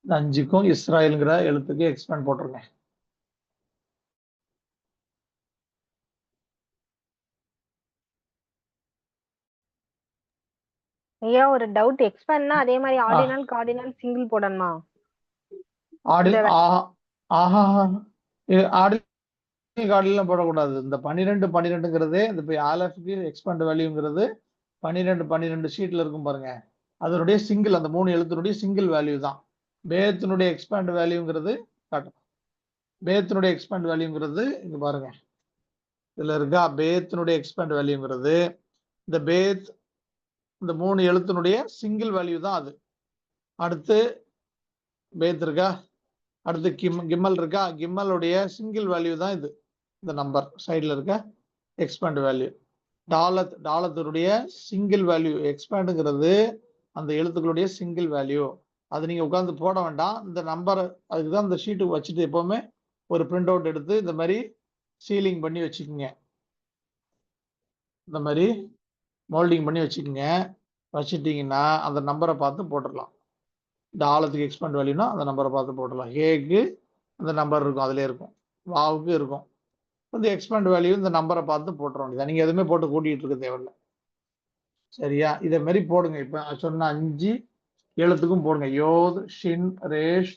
இந்த 5க்கும் இஸ்ராயல்ங்கிற எழுத்துக்கு எக்ஸ்பேண்ட் போட்டிருங்க. ஐயா ஒரு டவுட், எக்ஸ்பேண்ட்னா அதே மாதிரி ஆர்டினல் கார்டினல் சிங்கிள் போடணுமா? ஆர்டினல் கார்டினல் போடக்கூடாது. இந்த 12 12ங்கிறதே இந்த ஆலஃபுக்கு எக்ஸ்பேண்ட் வேல்யூங்கிறது 12 12 ஷீட்ல இருக்கும் பாருங்க, அதனுடைய சிங்கிள், அந்த 3 எழுத்தினுடைய சிங்கிள் வேல்யூ தான். பேத்தினுடைய எக்ஸ்பேண்ட் வேல்யூங்கிறது காட்டும். பேத்தினுடைய எக்ஸ்பேண்ட் வேல்யூங்கிறது இங்க பாருங்க, இதுல இருக்கா, பேத்தினுடைய எக்ஸ்பேண்ட் வேல்யூங்கிறது இந்த பேத் இந்த 3 எழுத்தினுடைய சிங்கிள் வேல்யூ தான் அது. அடுத்து பேத் இருக்கா, அடுத்து கிம்மல் இருக்கா, கிம்மலுடைய சிங்கிள் வேல்யூ தான் இது, இந்த நம்பர் சைடில் இருக்க எக்ஸ்பேண்ட் வேல்யூ. டாலத்தினுடைய சிங்கிள் வேல்யூ, எக்ஸ்பேண்டுங்கிறது அந்த எழுத்துக்களுடைய சிங்கிள் வேல்யூ. அது நீங்க உட்காந்து போட வேண்டாம், இந்த நம்பர் அதுக்கு தான் இந்த ஷீட்டு வச்சுட்டு எப்பவுமே ஒரு பிரிண்ட் அவுட் எடுத்து இந்த மாதிரி சீலிங் பண்ணி வச்சுக்கோங்க, இந்த மாதிரி மோல்டிங் பண்ணி வச்சுக்கோங்க. வச்சுட்டீங்கன்னா அந்த நம்பரை பார்த்து போட்டுடலாம். இந்த ஆழத்துக்கு எக்ஸ்பேண்ட் வேல்யூனா அந்த நம்பரை பார்த்து போட்டுடலாம். ஹேக்கு அந்த நம்பர் இருக்கும், அதிலே இருக்கும். வாவுக்கு இருக்கும். இந்த எக்ஸ்பேண்ட் வேல்யூ இந்த நம்பரை பார்த்து போட்டுற வேண்டியது. நீங்க எதுவுமே போட்டு கூட்டிட்டு இருக்க தேவையில்லை. சரியா? இதே மாதிரி போடுங்க. இப்ப சொன்ன 5 எழுத்துக்கும் போடுங்க. யோத், ஷின், ரேஷ்,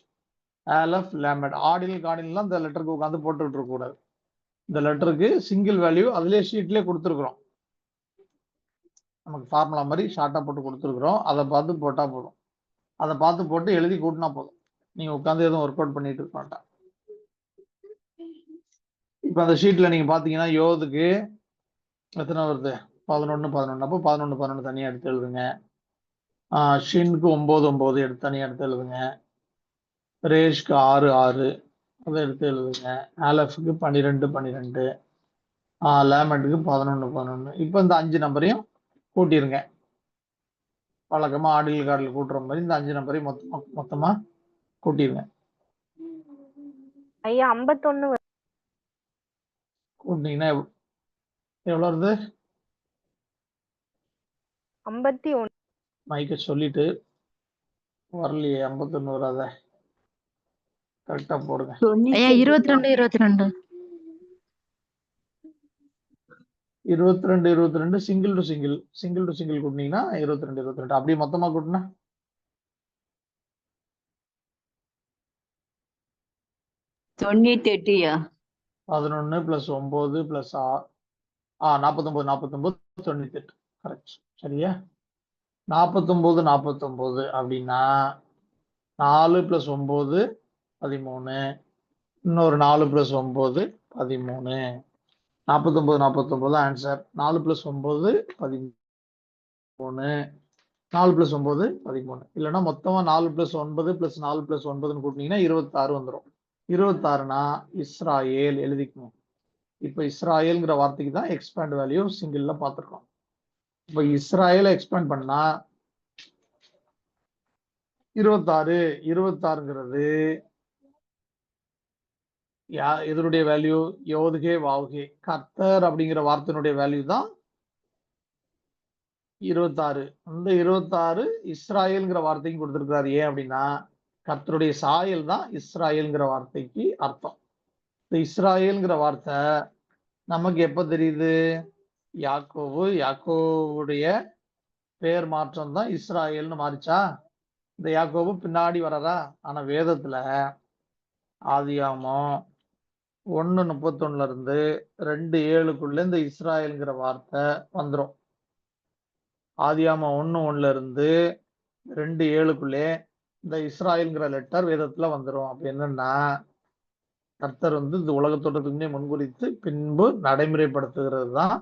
ஆலஃப், லேமட். ஆர்டினல் கார்டினல்லாம் இந்த லெட்டருக்கு உட்காந்து போட்டுக்கிட்டு இருக்க கூடாது. இந்த லெட்டருக்கு சிங்கிள் வேல்யூ அதிலே ஷீட்லேயே கொடுத்துருக்குறோம். நமக்கு ஃபார்முலா மாதிரி ஷார்ட்டாக போட்டு கொடுத்துருக்குறோம். அதை பார்த்து போட்டா போதும். அதை பார்த்து போட்டு எழுதி கூட்டினா போதும். நீங்க உட்காந்து எதுவும் ஒர்க் அவுட் பண்ணிட்டு இருக்க மாட்டா. இப்ப அந்த ஷீட்ல நீங்க பாத்தீங்கன்னா யோதுக்கு எத்தனை வருது, 11 11. அப்போ 11 11 தனியா எடுத்து எழுதுங்க. ஷின்க்கு 9 9 எடுத்து தனியா எடுத்து எழுதுங்க. ரேஷ்க்கு 6 6 அதை எடுத்து எழுதுங்க. ஆலஃபுக்கு 12 12. லேமண்டுக்கு 11 11. இப்போ இந்த 5 நம்பரையும் கூட்டிருங்க. வழக்கமா ஆர்டினல் கார்டில் கூட்டுற மாதிரி இந்த 5 நம்பரையும் மொத்தமா கூட்டிருங்க. ஐயா 51 கூட்டினீங்கன்னா எவ்வளவு வருது? 51. மைக்க சொல்லிட்டு வரலையே, 51 வராத. கரெக்டா போடுங்க. 22 22 22 22 single to single, single to single கூட்டினீங்கன்னா 22 22. அப்படியே மொத்தமா கூட்டினா 98 11 + 9 + 49 49 98. கரெக்ட். சரியா? 49 49 அப்படின்னா 4 + 9 13. இன்னொரு 4 + 9 13. 49 49 ஆன்சர். 4 + 9 13. 4 + 9 13. இல்லைன்னா மொத்தமா 4 + 9 + 4 + 9 கூட்டினீங்கன்னா 26 வந்துடும். 26னா இஸ்ராயேல் எழுதிக்கணும். இப்ப இஸ்ராயேல்ங்கிற வார்த்தைக்கு தான் எக்ஸ்பேண்ட் வேல்யூ சிங்கிள்ல பார்த்துருக்கோம். இப்ப இஸ்ராயேலை எக்ஸ்பேண்ட் பண்ணா 26. 26ங்கிறது இதனுடைய வேல்யூ யோதுகே வாவுகே, கர்த்தர் அப்படிங்கிற வார்த்தையினுடைய வேல்யூ தான் 26. அந்த 26 இஸ்ராயேல்ங்கிற வார்த்தைக்கு கொடுத்திருக்கிறாரு. ஏன் அப்படின்னா கர்த்தருடைய சாயல் தான் இஸ்ராயேல்ங்கிற வார்த்தைக்கு அர்த்தம். இந்த இஸ்ராயேல்ங்கிற வார்த்தை நமக்கு எப்ப தெரியுது? யாக்கோவுடைய பேர் மாற்றம் தான் இஸ்ராயேல்னு மாறிச்சா? இந்த யாக்கோபு பின்னாடி வரதா? ஆனா வேதத்துல ஆதியாகமம் 1:31 இருந்து 2:7க்குள்ள இந்த இஸ்ராயேல்ங்கிற வார்த்தை வந்துடும். ஆதியாகமம் 1:1 இருந்து 2:7 இந்த இஸ்ராயல்ங்கிற லெட்டர் வேதத்துல வந்துடும். அப்ப என்னன்னா, கர்த்தர் இந்த உலக தோற்றத்துக்கு முன்குறித்து பின்பு நடைமுறைப்படுத்துகிறது தான்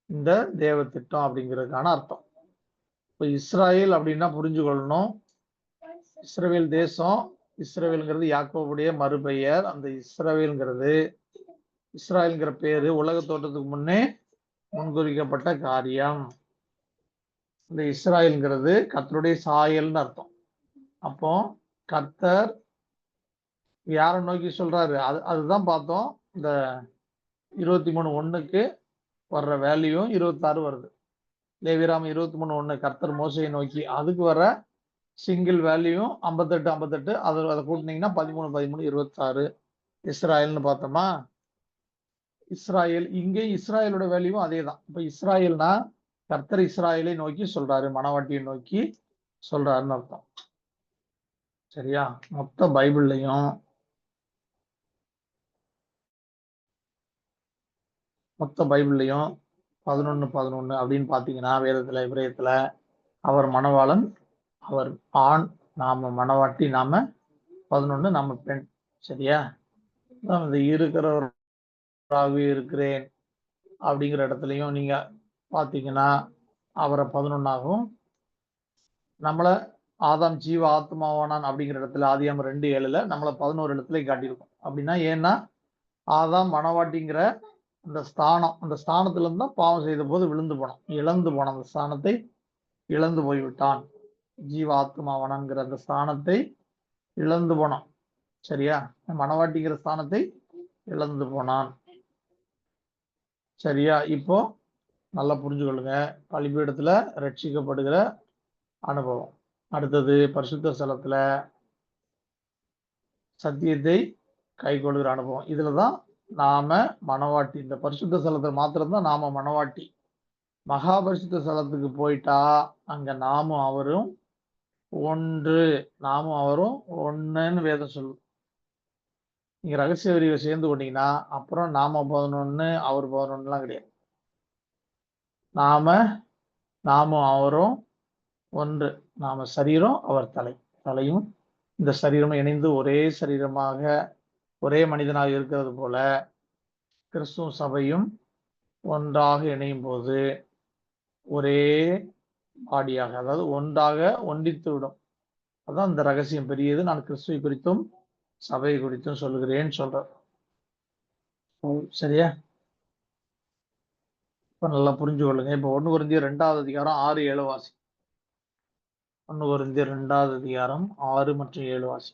இந்த தேவ திட்டம் அப்படிங்கிறதுக்கான அர்த்தம். இப்ப இஸ்ராயல் அப்படின்னா புரிஞ்சுக்கொள்ளணும், இஸ்ரவேல் தேசம், இஸ்ரவேல்ங்கிறது யாக்கோபுடைய மறுபெயர். அந்த இஸ்ராயல்ங்கிற பேரு உலக தோற்றத்துக்கு முன்னே முன்குறிக்கப்பட்ட காரியம். இந்த இஸ்ராயல்ங்கிறது கர்த்தருடைய சாயல்னு அர்த்தம். அப்போ கர்த்தர் யாரை நோக்கி சொல்றாரு? அதுதான் பார்த்தோம். இந்த 23:1 வர்ற வேல்யூ 26 வருது. லேவியராகமம் 23:1 கர்த்தர் மோசையை நோக்கி, அதுக்கு வர சிங்கிள் வேல்யூ 58 அதை கூட்டினீங்கன்னா 13 26 இஸ்ராயல்னு பார்த்தோமா. இஸ்ராயல் இங்கே இஸ்ராயலோட வேல்யூவும் அதே தான். இப்ப இஸ்ராயல்னா கர்த்தர் இஸ்ராயலை நோக்கி சொல்றாரு, மணவாட்டியை நோக்கி சொல்றாருன்னு அர்த்தம். சரியா? மொத்த பைபிள்லையும் 11:11 அப்படின்னு பாத்தீங்கன்னா, வேதத்துல இப்ரேயத்துல அவர் மணவாளன், அவர் ஆண், நாம மணவாட்டி, நாம 11 நாம பெண். சரியா? இந்த இருக்கிறவராகவே இருக்கிறேன் அப்படிங்கிற இடத்துலயும் நீங்க பாத்தீங்கன்னா அவரை 11ஆகவும், நம்மள ஆதாம் ஜீவ ஆத்மாவானான் அப்படிங்கிற இடத்துல ஆதியாகமம் 2:7 நம்மள 11 இடத்துல காட்டியிருக்கும். அப்படின்னா ஏன்னா ஆதாம் மணவாட்டிங்கிற அந்த ஸ்தானத்துல இருந்து தான் பாவம் செய்த போது இழந்து போனான். அந்த ஸ்தானத்தை இழந்து போய்விட்டான். ஜீவ ஆத்மாவானான்ங்கிற அந்த ஸ்தானத்தை இழந்து போனான். சரியா? மணவாட்டிங்கிற ஸ்தானத்தை இழந்து போனான். சரியா? இப்போ நல்லா புரிஞ்சுக்கொள்ளுங்க, பலிபீடத்துல ரட்சிக்கப்படுகிற அனுபவம். அடுத்தது பரிசுத்த ஸ்தலத்துல சத்தியத்தை கை கொள்கிற அனுபவம். இதுலதான் நாம மணவாட்டி. இந்த பரிசுத்த ஸ்தலத்துல மாத்திரம்தான் நாம மணவாட்டி. மகா பரிசுத்த ஸ்தலத்துக்கு போயிட்டா அங்க நாமும் அவரும் ஒன்றுன்னு வேதம் சொல்லும். நீங்க ரகசிய வரியை சேர்ந்து கொண்டீங்கன்னா அப்புறம் நாம 11 அவர் 11 கிடையாது. நாமும் அவரும் ஒன்று. நாம சரீரம், அவர் தலையும் இந்த சரீரமும் இணைந்து ஒரே சரீரமாக ஒரே மனிதனாக இருக்கிறது போல கிறிஸ்துவ சபையும் ஒன்றாக இணையும் போது ஒரே பாடியாக, அதாவது ஒன்றாக ஒன்றித்து விடும். அதான் இந்த ரகசியம் பெரியது. நான் கிறிஸ்துவை குறித்தும் சபை குறித்தும் சொல்லுகிறேன்னு சொல்றேன். சரியா? இப்ப நல்லா புரிஞ்சு கொள்ளுங்க. இப்ப 1 கொரிந்தியர் 2வது அதிகாரம் 6, 7 வாசி. 1 கொரிந்தியர் 2வது அதிகாரம் 6 மற்றும் 7 வாசி.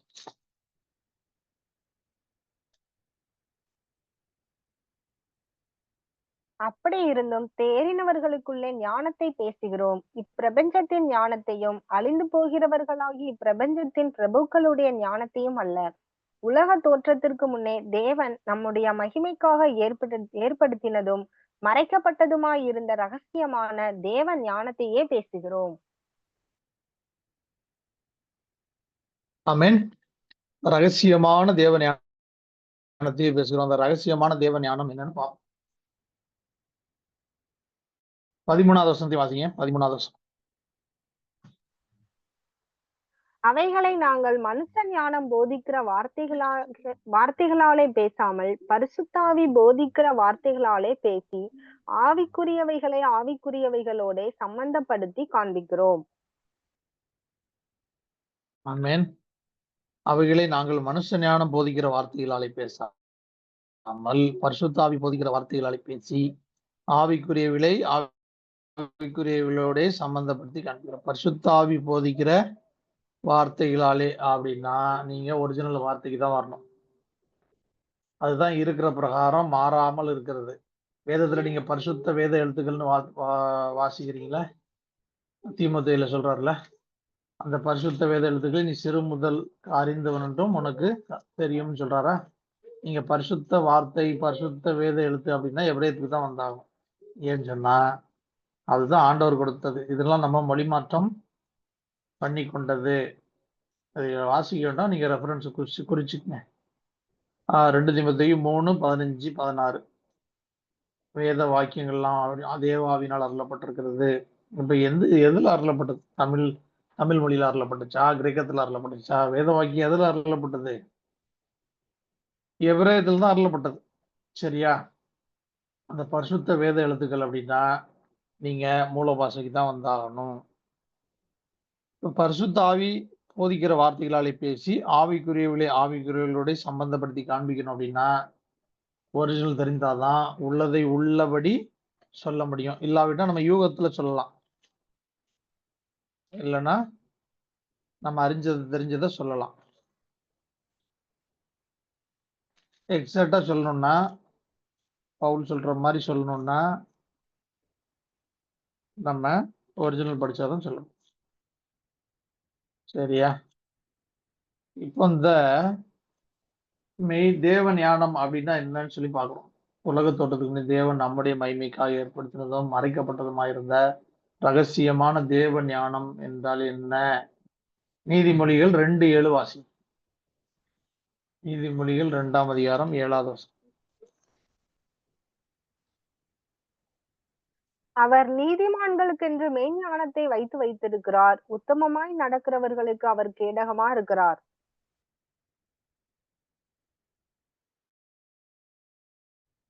அப்படி இருந்தும் தேறினவர்களுக்குள்ளே ஞானத்தை பேசுகிறோம், இப்பிரபஞ்சத்தின் ஞானத்தையும் அழிந்து போகிறவர்களாகி இப்பிரபஞ்சத்தின் பிரபுக்களுடைய ஞானத்தையும் அல்ல. உலக தோற்றத்திற்கு முன்னே தேவன் நம்முடைய மகிமைக்காக ஏற்படுத்தினதும் மறைக்கப்பட்டதுமாயிருந்த ரகசியமான தேவன் ஞானத்தையே பேசுகிறோம். ஆமென். ரகசியமான தேவ ஞானத்தையே பேசுகிறோம். அந்த ரகசியமான தேவ ஞானம் என்னன்னு பார்ப்போம். 13வது வசனத்தை வாசிங்க. 13வது வசனம். அவைகளை நாங்கள் மனுஷ ஞானம் போதிக்கிற வார்த்தைகளாலே பேசாமல் பரிசுத்தாவி போதிக்கிற வார்த்தைகளாலே பேசி ஆவிக்குரியவைகளை ஆவிக்குரியவைகளோட சம்பந்தப்படுத்தி காண்பிக்கிறோம். ஆமென். அவைகளை நாங்கள் மனுஷ ஞானம் போதிக்கிற வார்த்தைகளாலே பேசாமல் பரிசுத்தாவி போதிக்கிற வார்த்தைகளாலே பேசி ஆவிக்குரியவர்களோட சம்பந்தப்படுத்தி காண்பிக்கிறோம். பரிசுத்தாவி போதிக்கிற வார்த்தைகளாலே அப்படின்னா நீங்க ஒரிஜினல் வார்த்தைக்கு தான் வரணும். அதுதான் இருக்கிற பிரகாரம் மாறாமல் இருக்கிறது. வேதத்துல நீங்க பரிசுத்த வேத எழுத்துக்கள்னு வாசிக்கிறீங்களா? தீமோத்தேயுல சொல்றாருல, அந்த பரிசுத்த வேத எழுத்துக்களை நீ சிறு முதல் அறிந்தவன் என்றும் உனக்கு தெரியும்னு சொல்றாரா? நீங்க பரிசுத்த வார்த்தை, பரிசுத்த வேத எழுத்து அப்படின்னா எபிரேயத்துக்கு தான் வந்தாகும். ஏன்னு சொன்னா அதுதான் ஆண்டவர் கொடுத்தது. இதெல்லாம் நம்ம மொழி மாற்றம் பண்ணி கொண்டது. அதை வாசிக்க வேண்டாம், நீங்க ரெஃபரன்ஸ் குறிச்சுக்கங்க. 2 தீமோத்தேயு 3, 15, 16 வேத வாக்கியங்கள்லாம் தேவாவினால் அருளப்பட்டிருக்கிறது. இப்ப எதுல அருளப்பட்டது? தமிழ் மொழியில அருளப்பட்டுச்சா, கிரேக்கத்துல அருளப்பட்டுச்சா? வேத வாக்கியம் எதுல அருளப்பட்டது? எபிரேயத்துல தான் அருளப்பட்டது. சரியா? அந்த பரிசுத்த வேத எழுத்துக்கள் அப்படின்னா நீங்க மூல பாஷைக்கு தான் வந்தாகணும். பரிசுத்த ஆவி போதிக்கிற வார்த்தைகளாலே பேசி ஆவிக்குரியவர்களோட சம்பந்தப்படுத்தி காண்பிக்கணும் அப்படின்னா ஒரிஜினல் தெரிந்தாதான் உள்ளதை உள்ளபடி சொல்ல முடியும். இல்லாவிட்டா நம்ம யூகத்துல சொல்லலாம், இல்லைன்னா நம்ம தெரிஞ்சதை சொல்லலாம். எக்ஸாக்டா சொல்லணும்னா, பவுல் சொல்ற மாதிரி சொல்லணும்னா நம்ம ஒரிஜினல் படிச்சாதான் சொல்லணும். சரியா? இப்போ இந்த தேவ ஞானம் அப்படின்னா என்னன்னு சொல்லி பார்க்கிறோம். உலக தோட்டத்துக்கு தேவன் நம்முடைய மகிமைக்காக ஏற்படுத்தினதும் மறைக்கப்பட்டதுமாயிருந்த ரகசியமான தேவ ஞானம் என்றால் என்ன? நீதிமொழிகள் 2:7 வாசி. நீதிமொழிகள் 2ஆம் அதிகாரம் 7வது வசனம். அவர் நீதிமான்களுக்கென்று மெய்ஞானத்தை வைத்திருக்கிறார். உத்தமமாய் நடக்கிறவர்களுக்கு அவர் கேடகமா இருக்கிறார்.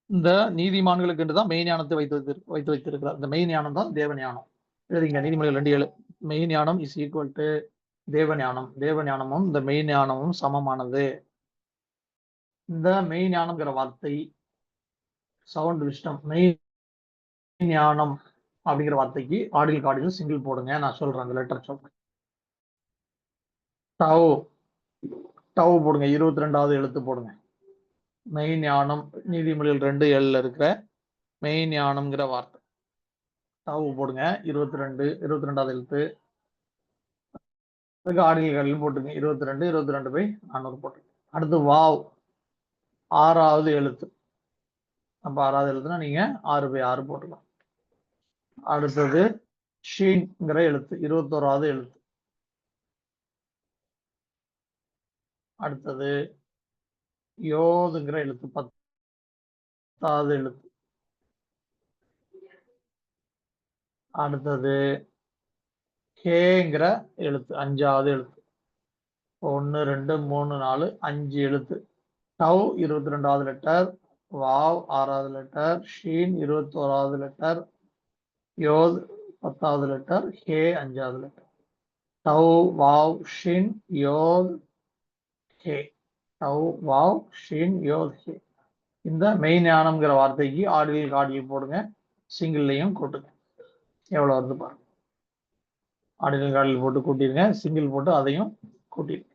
இந்த நீதிமான்களுக்கு என்றுதான் மெய் ஞானத்தை வைத்து வைத்திருக்கிறார். இந்த மெய் ஞானம் தான் தேவ ஞானம். சரிங்க. நீதிமொழிகள் 2:7 மெய் ஞானம் இஸ் ஈக்குவல் டு தேவ ஞானம். தேவ ஞானமும் இந்த மெய் ஞானமும் சமமானது. இந்த மெய் ஞானம்ங்கிற வார்த்தை சவுண்ட் விஸ்டம், மெய் ஞானம் அப்படிங்கிற வார்த்தைக்கு ஆடில் சிங்கிள் போடுங்க. நான் சொல்றேன் அந்த லெட்டர் சொல்றேன். டவ் போடுங்க. 22வது எழுத்து போடுங்க. மெய் ஞானம் நீதிமொழிகள் 2:7 இருக்கிற மெய் ஞானம்ங்கிற வார்த்தை டவ் போடுங்க. 22வது எழுத்து. அதுக்கு ஆடில் போட்டுங்க. 22/400 போட்டுங்க. அடுத்து வாவ் 6வது எழுத்து. அப்ப 6வது எழுத்துனா நீங்க 6/6 போட்டுக்கலாம். அடுத்தது ஷீன்ங்கிற எழுத்து 21வது எழுத்து. அடுத்தது யோதுங்கிற எழுத்து 10வது எழுத்து. அடுத்தது கேங்கிற எழுத்து 5வது எழுத்து. 1 2 3 4 5 எழுத்து. டவ் 22வது லெட்டர், வாவ் 6வது லெட்டர், ஷீன் 21வது லெட்டர், யோத் 10வது லெட்டர், ஹே 5வது லெட்டர். டவ் வாவ் ஷின் யோத் ஹே. டவ் வாவ் ஷின் யோத் ஹே. இந்த மெய் ஞானம்ங்கிற வார்த்தைக்கு ஆடியில் போடுங்க. சிங்கிள்லையும் கூட்டுங்க. எவ்வளவு வருது பாருங்க. ஆடியில் காடியில் போட்டு கூட்டிருங்க. சிங்கிள் போட்டு அதையும் கூட்டிருங்க.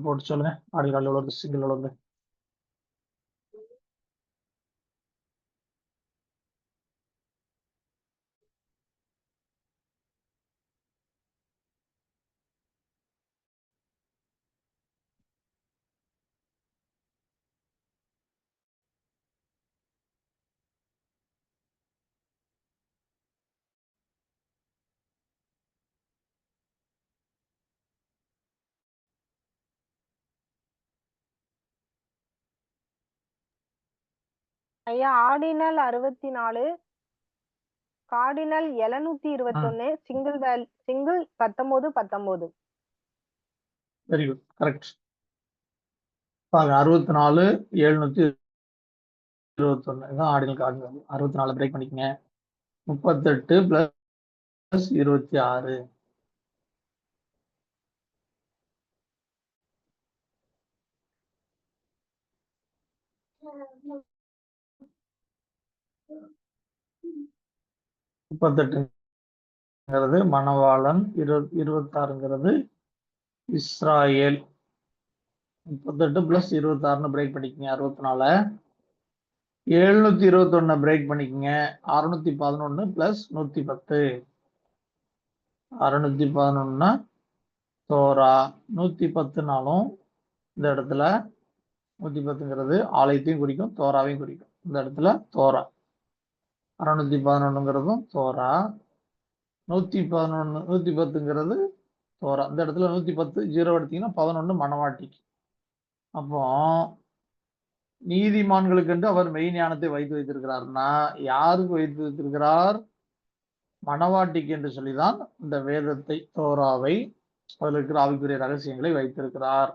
போட்டு சொல்லுங்க. ஆடியில் காடியில் உள்ளது சிங்கிள் உள்ளது. ஐயா, ordinal 64, cardinal 721, single 1919. Very good, correct. 64 721 இதான் ஆர்டினல் கார்டினல். 64 பிரேக் பண்ணிக்கங்க. 38 + 26. முப்பத்தெட்டுங்கிறது மணவாளன், 26ங்கிறது இஸ்ராயேல். 38 பிளஸ் 26 பிரேக் பண்ணிக்கங்க 64. 721 பிரேக் பண்ணிக்கங்க 611 பிளஸ் 110. 611 தோரா 110னாலும் இந்த இடத்துல 110ங்கிறது ஆலயத்தையும் குறிக்கும் தோராவையும் குறிக்கும். இந்த இடத்துல தோரா 611ங்கிறதும் தோரா, 111 110ங்கிறது தோரா. இந்த இடத்துல 110 0 எடுத்தீங்கன்னா 11 மணவாட்டிக்கு. அப்போ நீதிமான்களுக்கு என்று அவர் மெய் ஞானத்தை வைத்து வைத்திருக்கிறார்னா யாருக்கு வைத்து வைத்திருக்கிறார்? மணவாட்டிக்கு என்று சொல்லிதான் இந்த வேதத்தை தோராவை அதில் இருக்கிற ஆவிக்குரிய ரகசியங்களை வைத்திருக்கிறார்.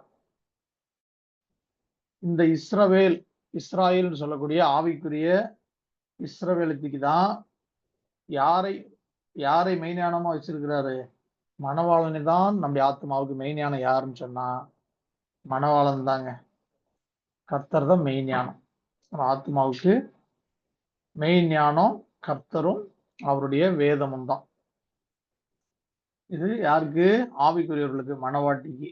இந்த இஸ்ராயேல் சொல்லக்கூடிய ஆவிக்குரிய இஸ்ரவேலுக்கு தான் யாரை மெய்ஞானமா வச்சிருக்கிறாரு? மணவாளனை தான் நம்முடைய ஆத்மாவுக்கு மெய்ஞானம் யாருன்னு சொன்னா மணவாளன் தாங்க. கர்த்தர் தான் மெய்ஞானம். ஆத்மாவுக்கு மெய்ஞானம் கர்த்தரும் அவருடைய வேதமும் தான். இது யாருக்கு? ஆவிக்குரியவர்களுக்கு, மணவாட்டிக்கு.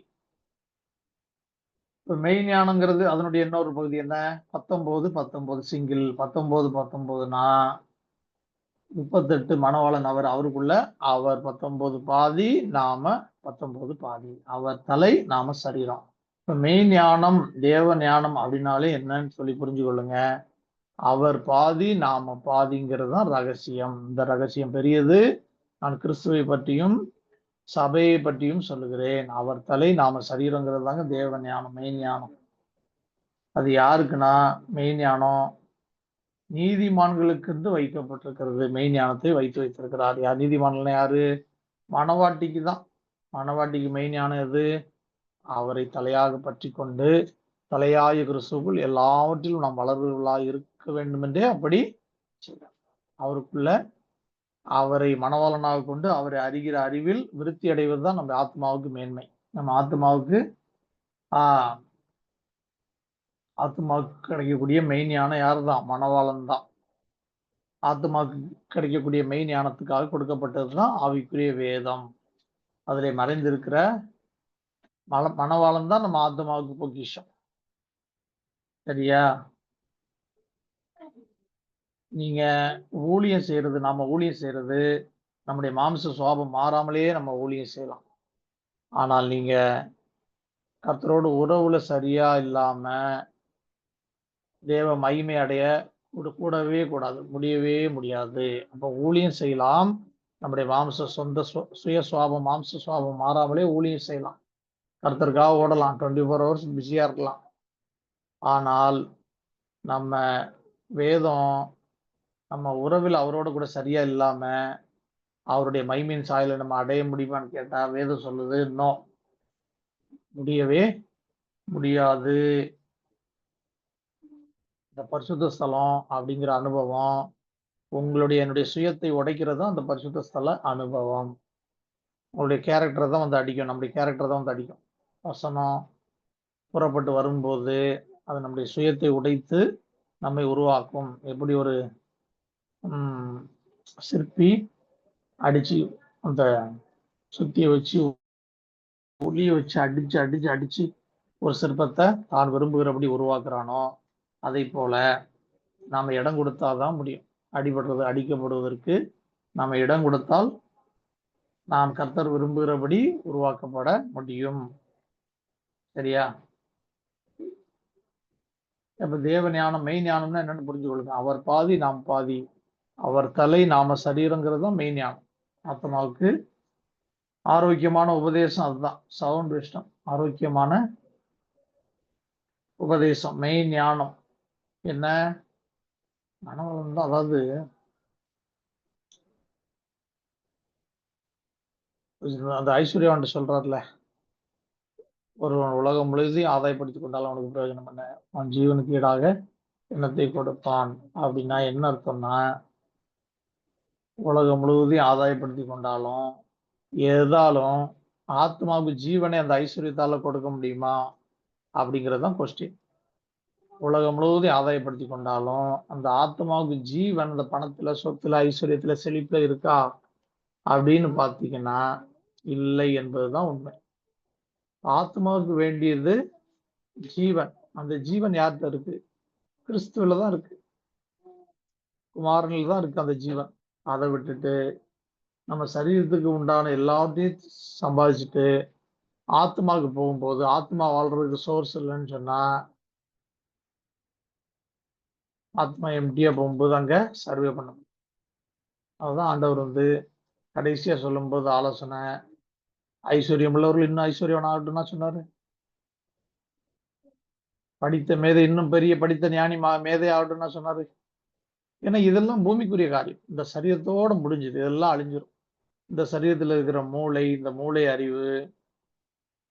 இப்ப மெய்ஞானங்கிறது அதனுடைய இன்னொரு பகுதி என்ன? 19 சிங்கிள். 19னா 38 மணவாளன் அவருக்குள்ள அவர் 19 பாதி, நாம 19 பாதி. அவர் தலை, நாம சரீரம். இப்ப மெய் ஞானம் தேவ ஞானம் அப்படின்னாலே என்னன்னு சொல்லி புரிஞ்சு கொள்ளுங்க. அவர் பாதி, நாம பாதிங்கிறது தான் ரகசியம். இந்த ரகசியம் பெரியது. நான் கிறிஸ்துவை பற்றியும் சபையை பற்றியும் சொல்லுகிறேன். அவர் தலை, நாம சரீரங்கிறது தாங்க தேவ ஞானம், மெய் ஞானம். அது யாருக்குன்னா மெய் ஞானம் நீதிமான்களுக்கு என்று வைக்கப்பட்டிருக்கிறது. மெய் ஞானத்தை வைத்து வைத்திருக்கிறார். யார் நீதிமான்கள்? யாரு? மணவாட்டிக்கு தான். மணவாட்டிக்கு மெய் ஞானம் எது? அவரை தலையாக பற்றி கொண்டு தலையாய கிறிஸ்துவுக்குள் எல்லாவற்றிலும் நாம் வளர்வுகளாக இருக்க வேண்டும் என்றே அப்படி அவருக்குள்ள அவரை மணவாளனாக கொண்டு அவரை அறிகிற அறிவில் விருத்தி அடைவது தான் நம்ம ஆத்மாவுக்கு மேன்மை. நம்ம ஆத்மாவுக்கு கிடைக்கக்கூடிய மெய் ஞானம் யார் தான்? மணவாளன் தான். ஆத்மாவுக்கு கிடைக்கக்கூடிய மெய் ஞானத்துக்காக கொடுக்கப்பட்டது தான் ஆவிக்குரிய வேதம். அதிலே மறைந்திருக்கிற மணவாளன் தான் நம்ம ஆத்மாவுக்கு பொக்கிஷம். சரியா? நீங்க ஊழியம் செய்யறது, நாம ஊழியம் செய்யறது நம்முடைய மாம்ச சுவாபம் மாறாமலேயே நம்ம ஊழியம் செய்யலாம். ஆனால் நீங்க கர்த்தரோடு உறவுல சரியா இல்லாம தேவ மகிமை அடைய கூடவே கூடாது, முடியவே முடியாது. அப்ப ஊழியம் செய்யலாம். நம்முடைய சொந்த சுய சுவாபம் மாம்ச சுவாபம் மாறாமலே ஊழியம் செய்யலாம். கர்த்தருக்காக ஓடலாம், 24 hours பிஸியா இருக்கலாம். ஆனால் நம்ம வேதம் நம்ம உறவில் அவரோட கூட சரியா இல்லாம அவருடைய மைமின் சாயலை நம்ம அடைய முடியுமான்னு கேட்டா வேதம் சொல்லுது நோ, முடியவே முடியாது. இந்த பரிசுத்த ஸ்தலம் அப்படிங்கிற அனுபவம் என்னுடைய சுயத்தை உடைக்கிறதும் அந்த பரிசுத்த ஸ்தல அனுபவம். உங்களுடைய கேரக்டரை தான் வந்து அடிக்கும், நம்முடைய கேரக்டர் தான் வந்து அடிக்கும். வசனம் புறப்பட்டு வரும்போது அது நம்முடைய சுயத்தை உடைத்து நம்மை உருவாக்கும். எப்படி ஒரு சிற்பி அடிச்சு அந்த சுத்தியை வச்சு ஒளியை வச்சு அடிச்சு அடிச்சு அடிச்சு ஒரு சிற்பத்தை தான் விரும்புகிறபடி உருவாக்குறானோ அதை போல நாம இடம் கொடுத்தாதான் முடியும். அடிக்கப்படுவதற்கு நாம இடம் கொடுத்தால் நாம் கர்த்தர் விரும்புகிறபடி உருவாக்கப்பட முடியும். சரியா? இப்ப தேவ ஞானம் மெய் ஞானம்னா என்னன்னு புரிஞ்சு கொள்ளுங்க. அவர் பாதி, நாம் பாதி. அவர் தலை, நாம சரீரங்கிறது தான் மெய் ஞானம். ஆத்மாவுக்கு ஆரோக்கியமான உபதேசம் அதுதான். சவுண்ட் விஸ்டம், ஆரோக்கியமான உபதேசம், மெய் ஞானம் என்ன? மனவளம் தான். அதாவது அந்த ஐஸ்வர்யான் சொல்றாருல, ஒருவன் உலகம் முழுவதையும் ஆதாயப்படுத்திக் கொண்டாலும் அவனுக்கு பிரயோஜனம் என்ன? அவன் ஜீவனுக்கு ஈடாக எண்ணத்தை கொடுப்பான். அப்படின்னா என்ன அர்த்தம்னா, உலகம் முழுவதையும் ஆதாயப்படுத்தி கொண்டாலும் எதாலும் ஆத்மாவுக்கு ஜீவனை அந்த ஐஸ்வர்யத்தால கொடுக்க முடியுமா அப்படிங்கறதுதான் கொஸ்டின். உலகம் முழுவதையும் ஆதாயப்படுத்தி கொண்டாலும் அந்த ஆத்மாவுக்கு ஜீவன் அந்த பணத்துல, சொத்துல, ஐஸ்வர்யத்துல, செழிப்புல இருக்கா அப்படின்னு பாத்தீங்கன்னா இல்லை என்பதுதான் உண்மை. ஆத்மாவுக்கு வேண்டியது ஜீவன். அந்த ஜீவன் யார்கிட்ட இருக்கு? கிறிஸ்துவில தான் இருக்கு, குமாரனில் தான் இருக்கு அந்த ஜீவன். அதை விட்டுட்டு நம்ம சரீரத்துக்கு உண்டான எல்லாத்தையும் சம்பாதிச்சுட்டு ஆத்மாவுக்கு போகும்போது, ஆத்மா வாழ்றதுக்கு சோர்ஸ் இல்லைன்னு சொன்னா, ஆத்மா எம்டியா போகும்போது அங்க சர்வே பண்ணணும். அதுதான் ஆண்டவர் கடைசியா சொல்லும்போது ஆலோசனை, ஐஸ்வர்யம் உள்ளவர்கள் இன்னும் ஐஸ்வர்யம் ஆகட்டும்னா சொன்னாரு. படித்த மேதை இன்னும் பெரிய படித்த ஞானி மேதை ஆகட்டும்னா சொன்னாரு. ஏன்னா இதெல்லாம் பூமிக்குரிய காரியம். இந்த சரீரத்தோட முடிஞ்சது, இதெல்லாம் அழிஞ்சிரும். இந்த சரீரத்துல இருக்கிற மூளை, இந்த மூளை அறிவு,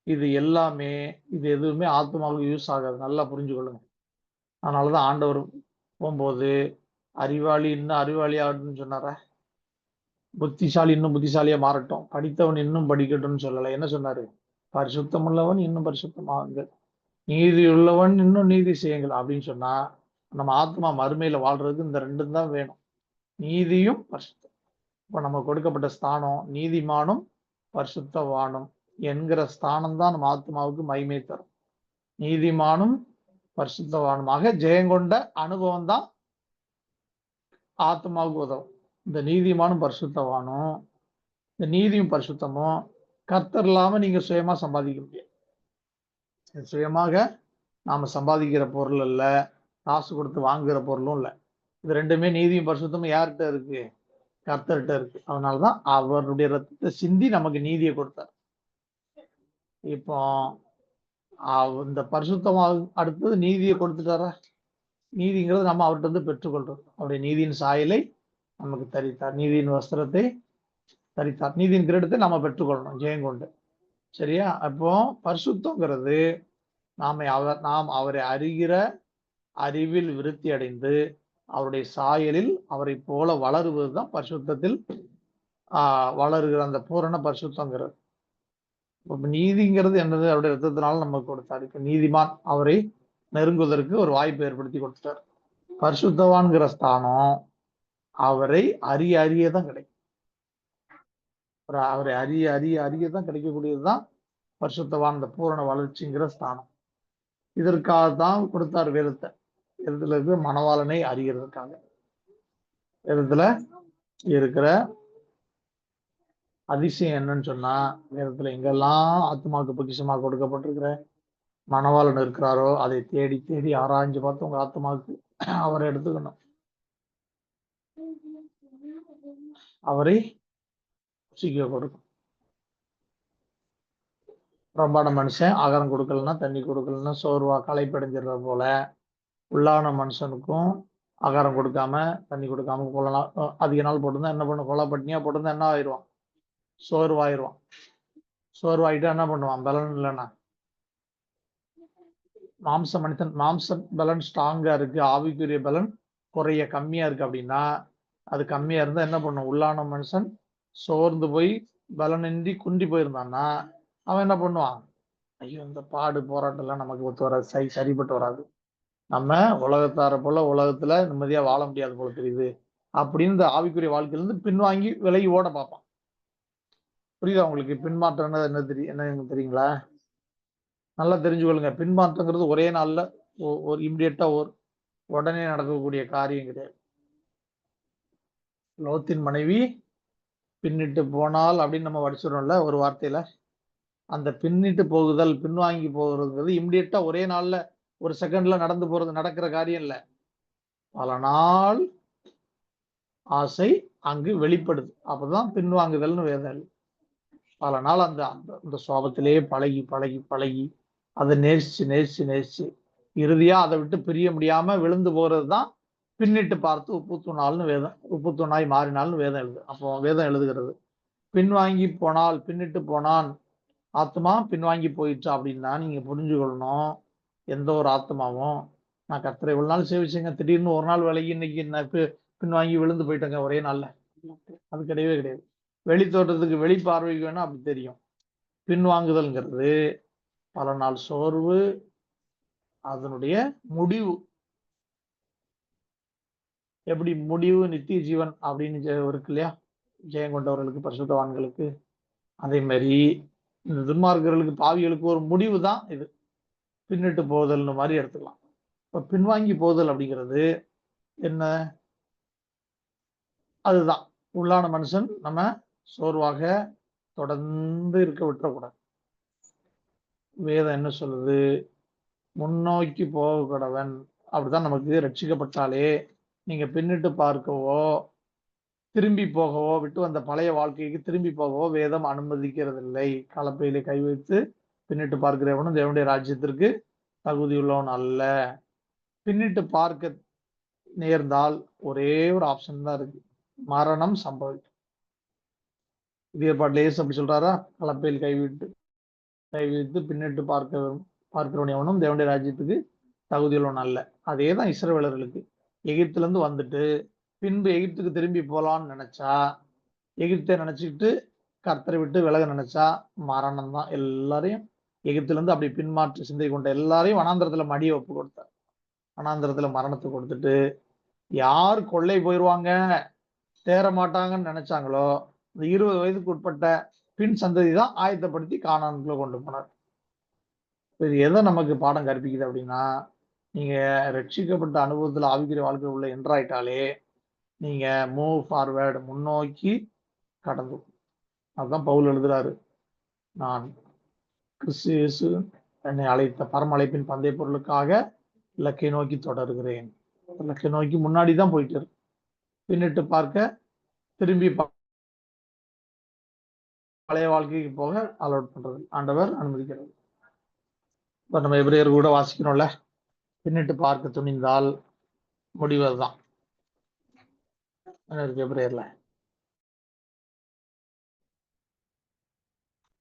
இது எல்லாமே, இது எதுவுமே ஆத்மாவுக்கு யூஸ் ஆகாது. நல்லா புரிஞ்சுக்கொள்ளுங்க. அதனாலதான் ஆண்டவர் போகும்போது அறிவாளி இன்னும் அறிவாளி ஆகட்டும்னு சொன்னார, புத்திசாலி இன்னும் புத்திசாலியா மாறட்டும், படித்தவன் இன்னும் படிக்கட்டும்னு சொல்லல. என்ன சொன்னாரு? பரிசுத்தம் உள்ளவன் இன்னும் பரிசுத்தமாகுங்கள், நீதி உள்ளவன் இன்னும் நீதி செய்யுங்கள் அப்படின்னு சொன்னா, நம்ம ஆத்மா மறுமையில வாழ்றதுக்கு இந்த ரெண்டும் தான் வேணும், நீதியும் பரிசுத்தம். இப்ப நம்ம கொடுக்கப்பட்ட ஸ்தானம் நீதிமானும் பரிசுத்தவானும் என்கிற ஸ்தானம் தான் நம்ம ஆத்மாவுக்கு மகிமை தரும். நீதிமானும் பரிசுத்தவானுமாக ஜெயங்கொண்ட அனுபவம் தான் ஆத்மாவுக்கு உதவும். இந்த நீதிமானும் பரிசுத்தவானும், இந்த நீதியும் பரிசுத்தமும் கர்த்தர் இல்லாம நீங்க சுயமா சம்பாதிக்க முடியாது. சுயமாக நாம சம்பாதிக்கிற பொருள் இல்ல, காசு கொடுத்து வாங்குகிற பொருளும் இல்லை. இது ரெண்டுமே நீதியும் பரிசுத்தமும் யார்கிட்ட இருக்கு? கர்த்தர்கிட்ட இருக்கு. அதனாலதான் அவருடைய ரத்தத்தை சிந்தி நமக்கு நீதியை கொடுத்தார். இப்போ இந்த பரிசுத்தமாக அடுத்தது நீதியை கொடுத்துட்டாரா? நீதிங்கிறது நம்ம அவர்கிட்ட பெற்றுக்கொள்றோம். அவருடைய நீதியின் சாயலை நமக்கு தரித்தார், நீதியின் வஸ்திரத்தை தரித்தார், நீதியின் கிரீடத்தை நம்ம பெற்றுக்கொள்ளணும் ஜெயங்கொண்டு. சரியா? அப்போ பரிசுத்தங்கிறது நாம் அவரை அறிகிற அறிவில் விருத்தி அடைந்து அவருடைய சாயலில் அவரை போல வளருவதுதான் பரிசுத்தத்தில் வளருகிற அந்த பூரண பரிசுத்தங்கிறது. நீதிங்கிறது என்னது? அவருடைய ரத்தத்தினால நமக்கு கொடுத்தார். இப்ப நீதிமான் அவரை நெருங்குவதற்கு ஒரு வாய்ப்பு ஏற்படுத்தி கொடுத்தார். பரிசுத்தவான்கிற ஸ்தானம் அவரை அறியதான் கிடைக்கும். அவரை அறியதான் கிடைக்கக்கூடியதுதான் பரிசுத்தவான், இந்த பூரண வளர்ச்சிங்கிற ஸ்தானம். இதற்காகத்தான் கொடுத்தார் வேதத்தை. வேதத்துல இருக்கிற மணவாளனை அறிகிறதுக்காக. வேதத்துல இருக்கிற அதிசயம் என்னன்னு சொன்னா, வேதத்துல எங்கெல்லாம் ஆத்மாவுக்கு பொக்கிஷமாக கொடுக்கப்பட்டிருக்கிற மணவாளன் இருக்கிறாரோ அதை தேடி தேடி ஆராய்ஞ்சு பார்த்து உங்க ஆத்மாவுக்கு அவரை எடுத்துக்கணும். அவரை ருசிக்க கொடுக்கும். ரொம்பான மனுஷன் ஆகாரம் கொடுக்கலன்னா, தண்ணி கொடுக்கலன்னா சோர்வா களைப்படைஞ்சிடுற போல, உள்ளான மனுஷனுக்கும் ஆகாரம் கொடுக்காம தண்ணி கொடுக்காம கொள்ளலாம் அதிக நாள் போட்டிருந்தா என்ன பண்ணும்? கொலை பட்டினியா போட்டிருந்தா என்ன ஆயிடுவான்? சோர்வாயிடுவான். சோர்வாயிட்டா என்ன பண்ணுவான்? பலன் இல்லைன்னா மாம்ச பலன் ஸ்ட்ராங்கா இருக்கு, ஆவிக்குரிய பலன் குறைய கம்மியா இருக்கு. அப்படின்னா அது கம்மியா இருந்தா என்ன பண்ணும்? உள்ளான மனுஷன் சோர்ந்து போய் பலனின்றி குண்டி போயிருந்தான்னா அவன் என்ன பண்ணுவான்? ஐயோ, இந்த பாடு போராட்டம் எல்லாம் நமக்கு ஒத்து வராது, சரிப்பட்டு வராது, நம்ம உலகத்தார போல உலகத்துல நிம்மதியா வாழ முடியாது போல தெரியுது அப்படின்னு இந்த ஆவிக்குரிய வாழ்க்கையிலிருந்து பின்வாங்கி விலகி ஓட பார்ப்பான். புரியுதா உங்களுக்கு? பின்மாற்றம் என்ன தெரியுங்களா? நல்லா தெரிஞ்சுக்கொள்ளுங்க. பின்மாற்றங்கிறது ஒரே நாள்ல ஒரு இம்மிடியட்டா உடனே நடக்கக்கூடிய காரியம் கிடையாது. லோத்தின் மனைவி பின்னிட்டு போனால் அப்படின்னு நம்ம படிச்சிடறோம்ல ஒரு வார்த்தையில. அந்த பின்னிட்டு போகுதல், பின்வாங்கி போகிறதுங்கிறது இம்மிடியட்டா ஒரே நாள்ல ஒரு செகண்ட்ல நடக்கிற காரியம் இல்ல. பல நாள் ஆசை அங்கு வெளிப்படுது. அப்பதான் பின்வாங்குதல்னு வேதம். பல நாள் அந்த சுவாபத்திலேயே பழகி பழகி பழகி அதை நேசிச்சு இறுதியா அதை விட்டு பிரிய முடியாம விழுந்து போறதுதான் பின்னிட்டு பார்த்து உப்புத்துணால்னு வேதம், உப்புத்துணாய் மாறினால்னு வேதம் எழுது. அப்போ வேதம் எழுதுகிறது பின்வாங்கி போனால், பின்னிட்டு போனான் ஆத்மா பின்வாங்கி போயிடுச்சு அப்படின்னா நீங்க புரிஞ்சுக்கொள்ளணும், எந்த ஒரு ஆத்மாவும் நான் கர்த்தரை இவ்வளவு நாள் சேவிச்சேங்க, திடீர்னு ஒரு நாள் விலகி இன்னைக்கு பின்வாங்கி விழுந்து போயிட்டேங்க ஒரே நாள்ல, அது கிடையவே கிடையாது. வெளி தோற்றத்துக்கு வெளி பார்வைக்கு வேணா அப்படி தெரியும். பின்வாங்குதல்ங்கிறது பல நாள் சோர்வு, அதனுடைய முடிவு. எப்படி முடிவு? நித்திய ஜீவன் அப்படின்னு இருக்கு இல்லையா, ஜெயம் கொண்டவர்களுக்கு, பரிசுத்தவான்களுக்கு. அதே மாதிரி இந்த துன்மார்க்கர்களுக்கு, பாவிகளுக்கு ஒரு முடிவு தான் இது. பின்னிட்டு போதல்னு மாதிரி எடுத்துக்கலாம். இப்ப பின்வாங்கி போதல் அப்படிங்கிறது என்ன? அதுதான் உள்ளான மனுஷன் நம்ம சோர்வாக தொடர்ந்து இருக்க விட்டுறக்கூடாது. வேதம் என்ன சொல்லுது? முன்னோக்கி போக கடவன். அப்படிதான் நமக்கு ரட்சிக்கப்பட்டாலே நீங்க பின்னிட்டு பார்க்கவோ திரும்பி போகவோ விட்டு வந்த பழைய வாழ்க்கைக்கு திரும்பி போகவோ வேதம் அனுமதிக்கிறதில்லை. கலப்பையிலே கை வைத்து பின்னிட்டு பார்க்கிறவனும் தேவனுடைய ராஜ்யத்திற்கு தகுதியுள்ளவன் அல்ல. பின்னிட்டு பார்க்க நேர்ந்தால் ஒரே ஒரு ஆப்ஷன் தான் இருக்கு, மரணம் சம்பவிக்கும். இதே பாட்டில் ஏசு அப்படி சொல்றாரா? கலப்பையில் கை வைத்து பின்னிட்டு பார்க்கிறவன் எவனும் தேவனுடைய ராஜ்யத்துக்கு தகுதியுள்ளவன் அல்ல. அதே தான் இஸ்ரவேலர்களுக்கு. எகிப்துல இருந்து வந்துட்டு பின்பு எகிப்துக்கு திரும்பி போலான்னு நினைச்சா, எகிப்தை நினைச்சுக்கிட்டு கர்த்தரை விட்டு விலக நினைச்சா மரணம் தான். எல்லாரையும் எகிப்துல இருந்து அப்படி பின்மாற்று சிந்தை கொண்ட எல்லாரையும் வனாந்திரத்துல மடியை ஒப்பு கொடுத்தார். வனாந்திரத்துல மரணத்தை கொடுத்துட்டு யார் கொள்ளை போயிடுவாங்க தேற மாட்டாங்கன்னு நினைச்சாங்களோ இந்த 20 வயதுக்கு உட்பட்ட பின் சந்ததி தான் ஆயத்தப்படுத்தி கானானுக்குள்ள கொண்டு போனார். இது எதை நமக்கு பாடம் கற்பிக்குது அப்படின்னா, நீங்க ரட்சிக்கப்பட்ட அனுபவத்துல ஆவிக்குரிய வாழ்க்கை உள்ள என்ட்ராயிட்டாலே நீங்க மூவ் ஃபார்வேர்டு, முன்னோக்கி கடந்து. அதுதான் பவுல் எழுதுறாரு, நான் கிறிஸ்து இயேசு என்னை அழைத்த பரம அழைப்பின் பந்தய பொருளுக்காக இலக்கை நோக்கி தொடர்கிறேன். இலக்கை நோக்கி முன்னாடி தான் போயிட்டு இருக்கு. பின்னிட்டு பார்க்க திரும்பி பழைய வாழ்க்கைக்கு போக அலோட் பண்றது ஆண்டவர் அனுமதிக்கிறது. இப்ப நம்ம எபிரேயர் கூட வாசிக்கணும்ல, பின்னிட்டு பார்க்க துணிந்தால் முடிவதுதான். எபிரேயர்ல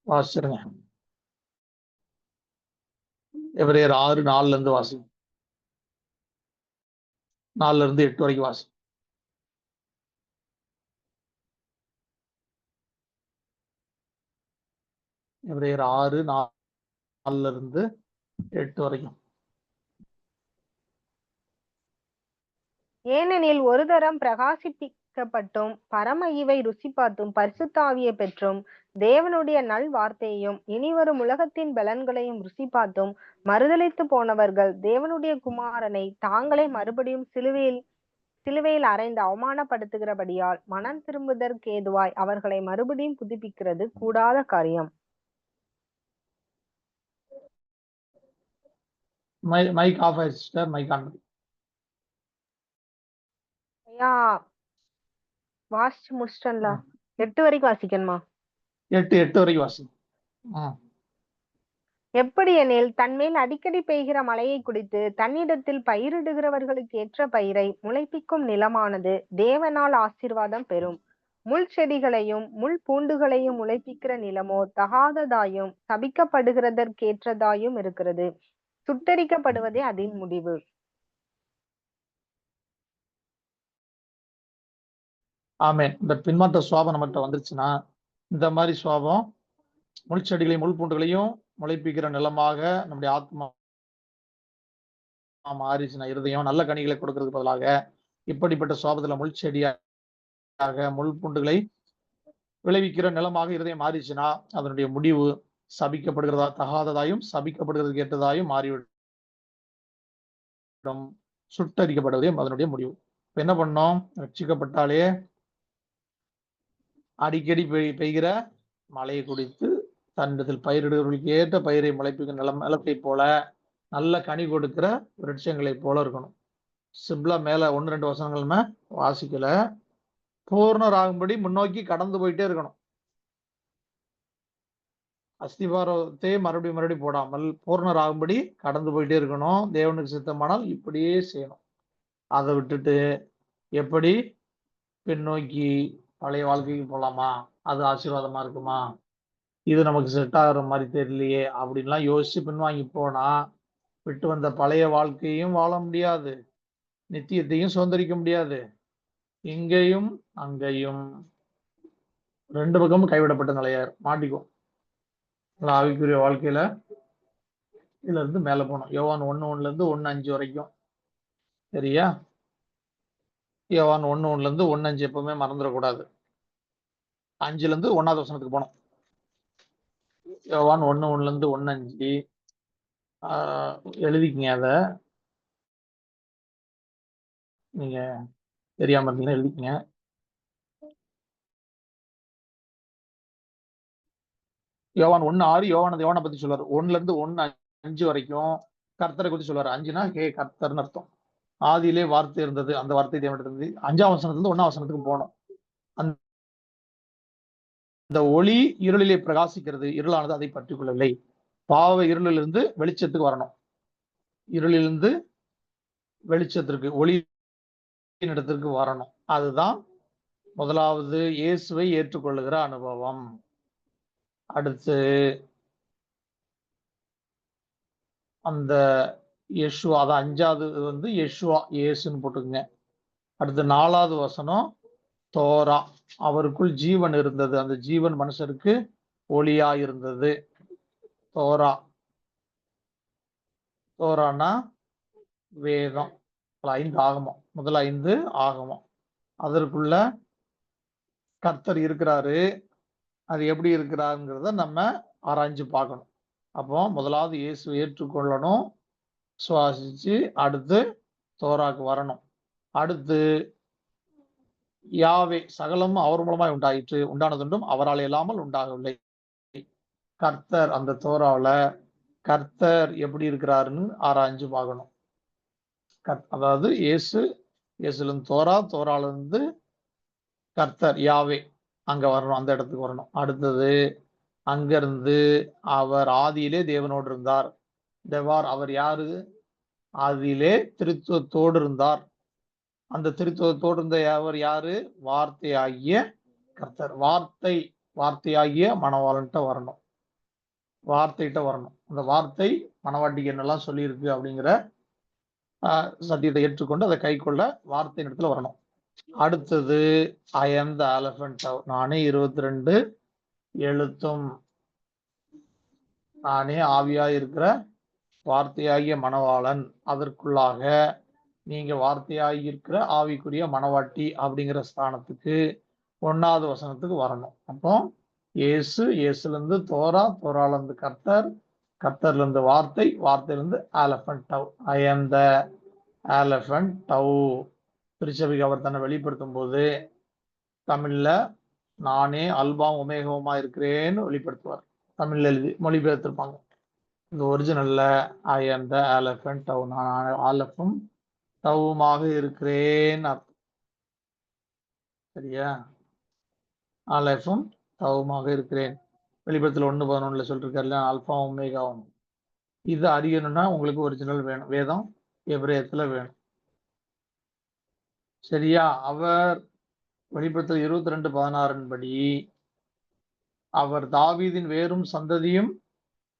வாசிச்சிருங்க. எபிரேயர் 6:4 இருந்து வாசி, 4 இருந்து 8 வரைக்கும் வாசி. எபிரேயர் 6:4 இருந்து 8 வரைக்கும். ஏனெனில் ஒரு தரம் பிரகாசிப்பிக்கப்பட்டும் பரம ஈவை ருசி பார்த்தும் பரிசுத்த ஆவியை பெற்றும் தேவனுடைய நல் வார்த்தையையும் இனிவரும் உலகத்தின் பலன்களையும் ருசி பார்த்தும் மறுதலித்து போனவர்கள் தேவனுடைய குமாரனை தாங்களே மறுபடியும் சிலுவையில் அறைந்து அவமானப்படுத்துகிறபடியால் மனம் திரும்புவதற்கு ஏதுவாய் அவர்களை மறுபடியும் புதுப்பிக்கிறது கூடாத காரியம். மைக் ஆஃப் ஆயிடுச்சு, மைக் ஆன். ஐயா வாசிச்சு முடிச்சிட்டேன்ல, 8 வரைக்கும் வாசிக்கணுமா? 8 வரைக்கும் வாசி. எப்படி எனில் தன்மேல் அடிக்கடி பெய்கிற மழையை குடித்து தன்னிடத்தில் பயிரிடுகிறவர்களுக்கு ஏற்ற பயிரை முளைப்பிக்கும் நிலமானது தேவனால் ஆசீர்வாதம் பெறும். முள் செடிகளையும் முள் பூண்டுகளையும் முளைப்பிக்கிற நிலமோ தகாததாயும் சபிக்கப்படுகிறதற்கேற்றதாயும் இருக்கிறது. சுட்டரிக்கப்படுவதே அதன் முடிவு. ஆமே. இந்த பின்மாற்ற சுவாபம் நம்மகிட்ட வந்துருச்சுன்னா, இந்த மாதிரி சுவாபம் முள் செடிகளையும் முள் பூண்டுகளையும் முளைப்பிக்கிற நிலமாக நம்முடைய ஆத்மா மாறிச்சுன்னா, இருதயம் நல்ல கனிகளை கொடுக்கறதுக்கு பதிலாக இப்படிப்பட்ட சுவாபத்துல முள் செடியாக முள் பூண்டுகளை விளைவிக்கிற நிலமாக இருதயம் மாறிச்சுன்னா அதனுடைய முடிவு சபிக்கப்படுகிறதா தகாததாயும் சபிக்கப்படுகிறதுக்கு ஏற்றதாயும் மாறிவிடும், சுட்டரிக்கப்படுவதே அதனுடைய முடிவு. இப்ப என்ன பண்ணோம்? ரட்சிக்கப்பட்டாலே அடிக்கடி பெய்கிற மழையை குடித்து தன்னிடத்தில் பயிரிடுகிறவர்களுக்கு ஏற்ற பயிரை முளைப்பிக்கிற நிலத்தை போல நல்ல கனி கொடுக்கிற விருட்சங்களை போல இருக்கணும். சிம்பிளா மேல 1-2 வசனங்கள் வாசிக்கல, பூர்ணராகும்படி முன்னோக்கி கடந்து போயிட்டே இருக்கணும். அஸ்திபாரத்தை மறுபடியும் போடாமல் பூர்ணராகும்படி கடந்து போயிட்டே இருக்கணும். தேவனுக்கு சித்தமானால் இப்படியே செய்யணும். அதை விட்டுட்டு எப்படி பின்னோக்கி பழைய வாழ்க்கைக்கு போலாமா, அது ஆசீர்வாதமா இருக்குமா, இது நமக்கு செட் ஆகுற மாதிரி தெரியலையே அப்படின்லாம் யோசிச்சு பின்வாங்கி போனா விட்டு வந்த பழைய வாழ்க்கையும் வாழ முடியாது, நித்தியத்தையும் சுதந்திரிக்க முடியாது. இங்கேயும் அங்கேயும் 2 பக்கமும் கைவிடப்பட்ட நிலையா மாட்டிக்கும். ஆவிக்குரிய வாழ்க்கையில இதுல இருந்து மேல போனோம். யோவான் 1:1 இருந்து 1:5 வரைக்கும். சரியா? யோவான் 1:1 இருந்து 1:5 எப்பவுமே மறந்துடக்கூடாது. 5 இருந்து 1வது வசனத்துக்கு போனோம். யோவான் 1:1 இருந்து 1:5 எழுதிக்கங்க. அத நீங்க தெரியாம இருந்தீங்கன்னா எழுதிக்கங்க. யோவான் 1:6 யோவானை பத்தி சொல்லுவார். 1ல இருந்து 1:5 வரைக்கும் கர்த்தரை குறித்து சொல்லுவார். 5னா கர்த்தர்னு அர்த்தம். ஆதியிலே வார்த்தை இருந்தது, அந்த வார்த்தை தேவனிடத்தில் இருந்தது. 5ஆம் வசனத்துல இருந்து 1ஆம் வசனத்துக்கு போனோம். அந்த ஒளி இருளிலே பிரகாசிக்கிறது, இருளானது அதை பற்றிக் கொள்ளவில்லை. பாவ இருளிலிருந்து வெளிச்சத்துக்கு வரணும். இருளிலிருந்து வெளிச்சத்திற்கு, ஒளியின் இடத்திற்கு வரணும். அதுதான் முதலாவது இயேசுவை ஏற்றுக்கொள்ளுகிற அனுபவம். அடுத்து அந்த யெஷுவா, அது 5வது வந்து யெஷுவா, இயேசுன்னு போட்டுக்கங்க. அடுத்து 4வது வசனம் தோரா, அவருக்குள் ஜீவன் இருந்தது, அந்த ஜீவன் மனுஷருக்கு ஒளியா இருந்தது. தோரா, தோரானா வேதம், 5 ஆகமம், முதல் 5 ஆகமம். அதற்குள்ள கர்த்தர் இருக்கிறாரு. அது எப்படி இருக்கிறாருங்கிறத நம்ம ஆராய்ஞ்சு பார்க்கணும். அப்போ முதலாவது இயேசு ஏற்றுக்கொள்ளணும், சுவாசிச்சு. அடுத்து தோராக்கு வரணும். அடுத்து யாவே, சகலமும் அவர் மூலமாய் உண்டாயிற்று, உண்டானதுண்டும் அவரால் இல்லாமல் உண்டாகவில்லை. கர்த்தர், அந்த தோராவில் கர்த்தர் எப்படி இருக்கிறாருன்னு ஆராய்ஞ்சு பார்க்கணும். அதாவது இயேசுல இருந்து தோரா, தோரால இருந்து கர்த்தர் யாவே அங்க வரணும், அந்த இடத்துக்கு வரணும். அடுத்தது அங்கிருந்து அவர் ஆதியிலே தேவனோடு இருந்தார். தேவார், அவர் யாரு? ஆதியிலே திருத்துவத்தோடு இருந்தார். அந்த திருத்துவத்தோடு இருந்த அவர் யாரு? வார்த்தையாகிய கர்த்தர். வார்த்தையாகிய மணவாளன்ட்ட வரணும், வார்த்தைகிட்ட வரணும். அந்த வார்த்தை மணவாட்டிக்கு என்னெல்லாம் சொல்லியிருக்கு அப்படிங்கிற சத்தியத்தை ஏற்றுக்கொண்டு அதை கை கொள்ள வார்த்தை இடத்துல வரணும். அடுத்தது ஐ ஆம் த எலபென்ட், நானே 22 எழுத்தும், நானே ஆவியாய் இருக்கிற வார்த்தையாகிய மணவாளன். அதற்குள்ளாக நீங்க வார்த்தையாகி இருக்கிற ஆவிக்குரிய மணவாட்டி அப்படிங்கிற ஸ்தானத்துக்கு 1வது வசனத்துக்கு வரணும். அப்போ இயேசுல இருந்து தோரா, தோரால இருந்து கர்த்தர், கர்த்தர்ல இருந்து வார்த்தை, வார்த்தையில இருந்து எலபென்ட் டவ். ஐ ஆம் த எலபென்ட் டவ். திருச்சபைக்கு அவர் தன்னை வெளிப்படுத்தும் போது தமிழ்ல நானே அல்பாவும் ஒமேகாவுமா இருக்கிறேன்னு வெளிப்படுத்துவார். தமிழ்ல எழுதி மொழிபெயர்த்திருப்பாங்க. இந்த ஒரிஜினல்ல ஐ ஆம் த எலபென்ட் டவ், நான் ஆலஃபும் டவ்வுமாக இருக்கிறேன் அர்த்தம். சரியா? ஆலஃபும் டவ்வுமாக இருக்கிறேன். வெளிப்படத்தில் 1:11 சொல்லிருக்காருல, அல்பா ஒமேகாவும். இது அறியணும்னா உங்களுக்கு ஒரிஜினல் வேணும், வேதம் எபிரேயத்துல வேணும். சரியா? அவர் வெளிப்படுத்தல் 22:16 படி அவர் தாவீதின் வேரும் சந்ததியும்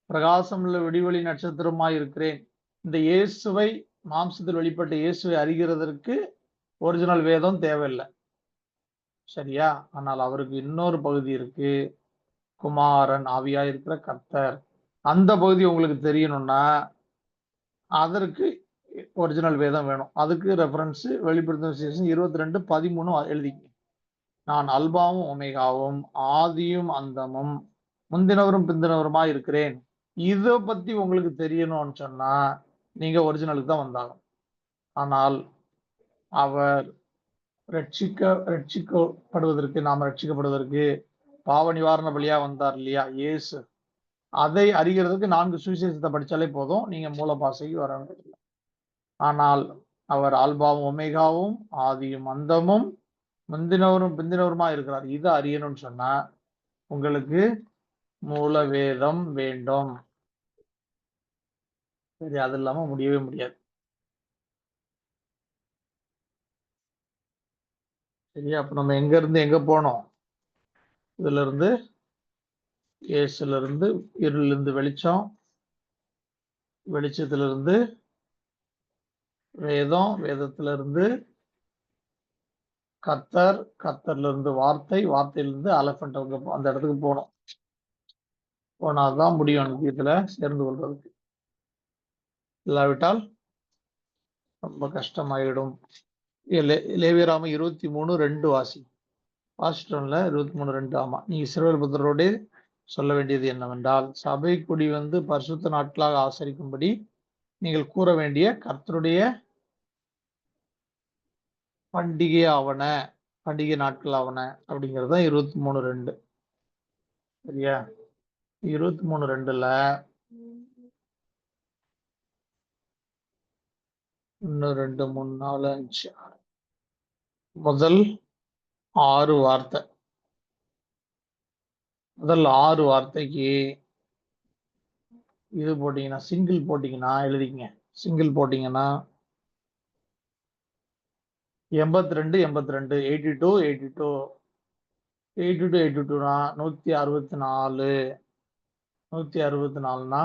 பிரகாசமுள்ள விடிவெளி நட்சத்திரமாய் இருக்கிறேன். இந்த இயேசுவை, மாம்சத்தில் வெளிப்பட்ட இயேசுவை அறிகிறதற்கு ஒரிஜினல் வேதம் தேவையில்லை. சரியா? ஆனால் அவருக்கு இன்னொரு பகுதி இருக்கு, குமாரன், ஆவியா இருக்கிற கர்த்தர். அந்த பகுதி உங்களுக்கு தெரியணும்னா அதற்கு ஒரிஜினல் வேதம் வேணும். அதுக்கு ரெஃபரன்ஸ் வெளிப்படுத்தும் விசேஷம் 22:13 எழுதிக்க. நான் அல்பாவும் ஒமேகாவும், ஆதியும் அந்தமும், முந்தினவரும் பிந்தினவருமா இருக்கிறேன். இதை பத்தி உங்களுக்கு தெரியணும்னு சொன்னா நீங்க ஒரிஜினலுக்கு தான் வந்தாலும். ஆனால் அவர் ரட்சிக்கப்படுவதற்கு, நாம ரட்சிக்கப்படுவதற்கு பாவ நிவாரண பலியா வந்தார் இல்லையா இயேசு, அதை அறிகிறதுக்கு 4 சுவிசேஷத்தை படிச்சாலே போதும், நீங்க மூல பாசைக்கு வர வேண்டியதில்லை. ஆனால் அவர் ஆல்பாவும் ஒமேகாவும், ஆதியும் அந்தமும், முந்தினவரும் பிந்தினவருமா இருக்கிறார். இதை அறியணும்னு சொன்னா உங்களுக்கு மூல வேதம் வேண்டும். சரி, அது இல்லாம முடியவே முடியாது. சரியா? அப்ப நம்ம எங்க இருந்து எங்க போனோம்? இதுல இருந்து, இயேசுல இருந்து இருளிலிருந்து வெளிச்சம், வெளிச்சத்திலிருந்து வேதம், வேதத்திலிருந்து கர்த்தர், கர்த்தர்ல இருந்து வார்த்தை, வார்த்தையிலிருந்து எலபென்ட், அந்த இடத்துக்கு போனோம். போனாதான் முடியும் இதுல சேர்ந்து கொள்றதுக்கு. இல்லாவிட்டால் ரொம்ப கஷ்டமாயிடும். லேவியராம 23:2 வாசிட்டோம்ல, 23:2. ஆமா, நீ இஸ்ரவேல் புத்திரரோடு சொல்ல வேண்டியது என்னவென்றால், சபை கூடி வந்து பரிசுத்த நாட்களாக ஆசரிக்கும்படி நீங்கள் கூற வேண்டிய கர்த்தருடைய பண்டிகை ஆவன, பண்டிகை நாட்கள் ஆவன அப்படிங்கிறது தான் 23:2. சரியா? 23:2ல 1, 2, 3, 4, 5 முதல் 6 வார்த்தை. முதல் 6 வார்த்தைக்கு இது போட்டீங்கன்னா, சிங்கிள் போட்டீங்கன்னா எழுதிக்கங்க. சிங்கிள் போட்டீங்கன்னா 82, 82, 82, 82, 82, 82னா 164. 164னா